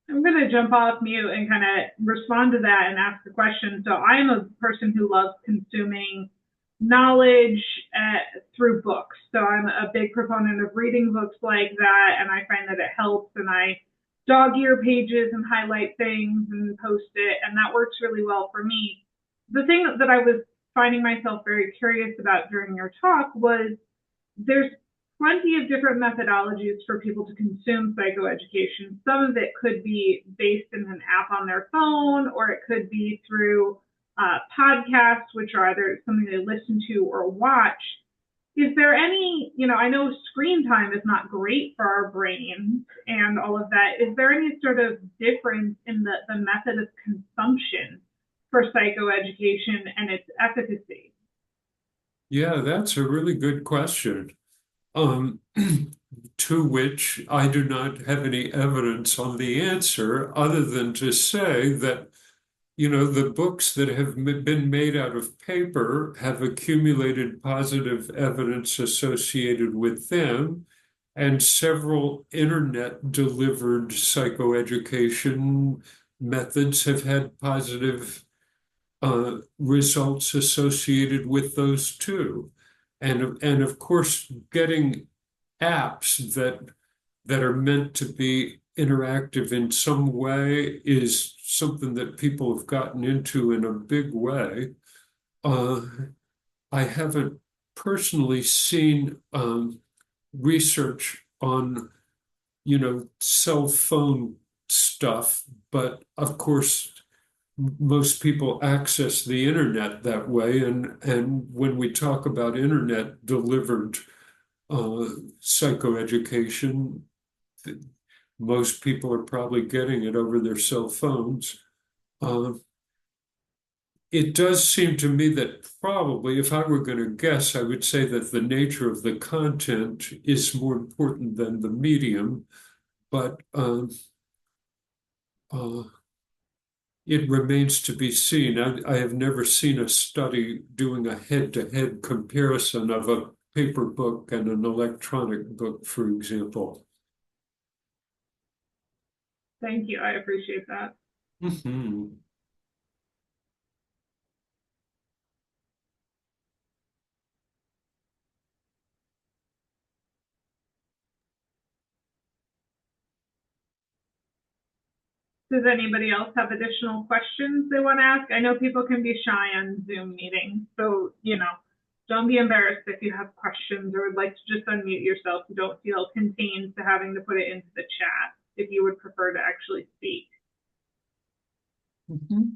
I'm going to jump off mute and kind of respond to that and ask a question. So I'm a person who loves consuming knowledge through books. So I'm a big proponent of reading books like that, and I find that it helps. And I dog ear pages and highlight things and post it, and that works really well for me. The thing that I was finding myself very curious about during your talk was there's plenty of different methodologies for people to consume psychoeducation. Some of it could be based in an app on their phone, or it could be through podcasts, which are either something they listen to or watch. Is there any, I know screen time is not great for our brains and all of that. Is there any sort of difference in the method of consumption for psychoeducation and its efficacy? Yeah, that's a really good question. To which I do not have any evidence on the answer other than to say that, the books that have been made out of paper have accumulated positive evidence associated with them, and several internet delivered psychoeducation methods have had positive results associated with those too. And of course, getting apps that are meant to be interactive in some way is something that people have gotten into in a big way. I haven't personally seen research on, cell phone stuff, but of course, most people access the internet that way. And when we talk about internet delivered psychoeducation, most people are probably getting it over their cell phones. It does seem to me that probably, if I were going to guess, I would say that the nature of the content is more important than the medium, but it remains to be seen. I have never seen a study doing a head-to-head comparison of a paper book and an electronic book, for example. Thank you. I appreciate that. Mm-hmm. Does anybody else have additional questions they want to ask? I know people can be shy on Zoom meetings, so, don't be embarrassed if you have questions or would like to just unmute yourself. You don't feel contained to having to put it into the chat if you would prefer to actually speak. Mm-hmm.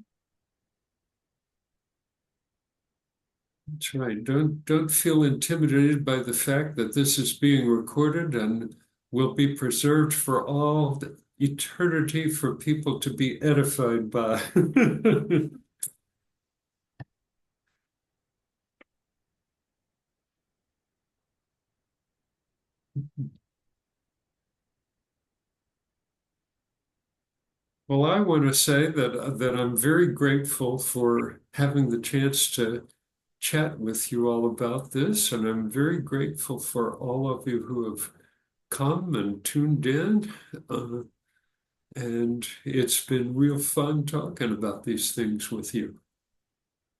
That's right. Don't feel intimidated by the fact that this is being recorded and will be preserved for all eternity for people to be edified by. Well, I want to say that I'm very grateful for having the chance to chat with you all about this, and I'm very grateful for all of you who have come and tuned in. And it's been real fun talking about these things with you.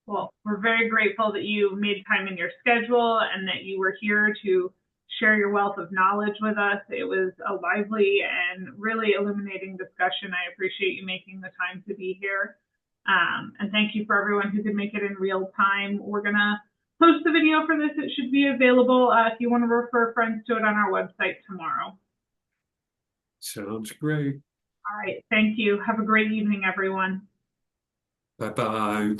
Well, we're very grateful that you made time in your schedule and that you were here to share your wealth of knowledge with us. It was a lively and really illuminating discussion. I appreciate you making the time to be here. And thank you for everyone who could make it in real time. We're going to post the video for this. It should be available if you want to refer friends to it on our website tomorrow. Sounds great. All right. Thank you. Have a great evening, everyone. Bye-bye.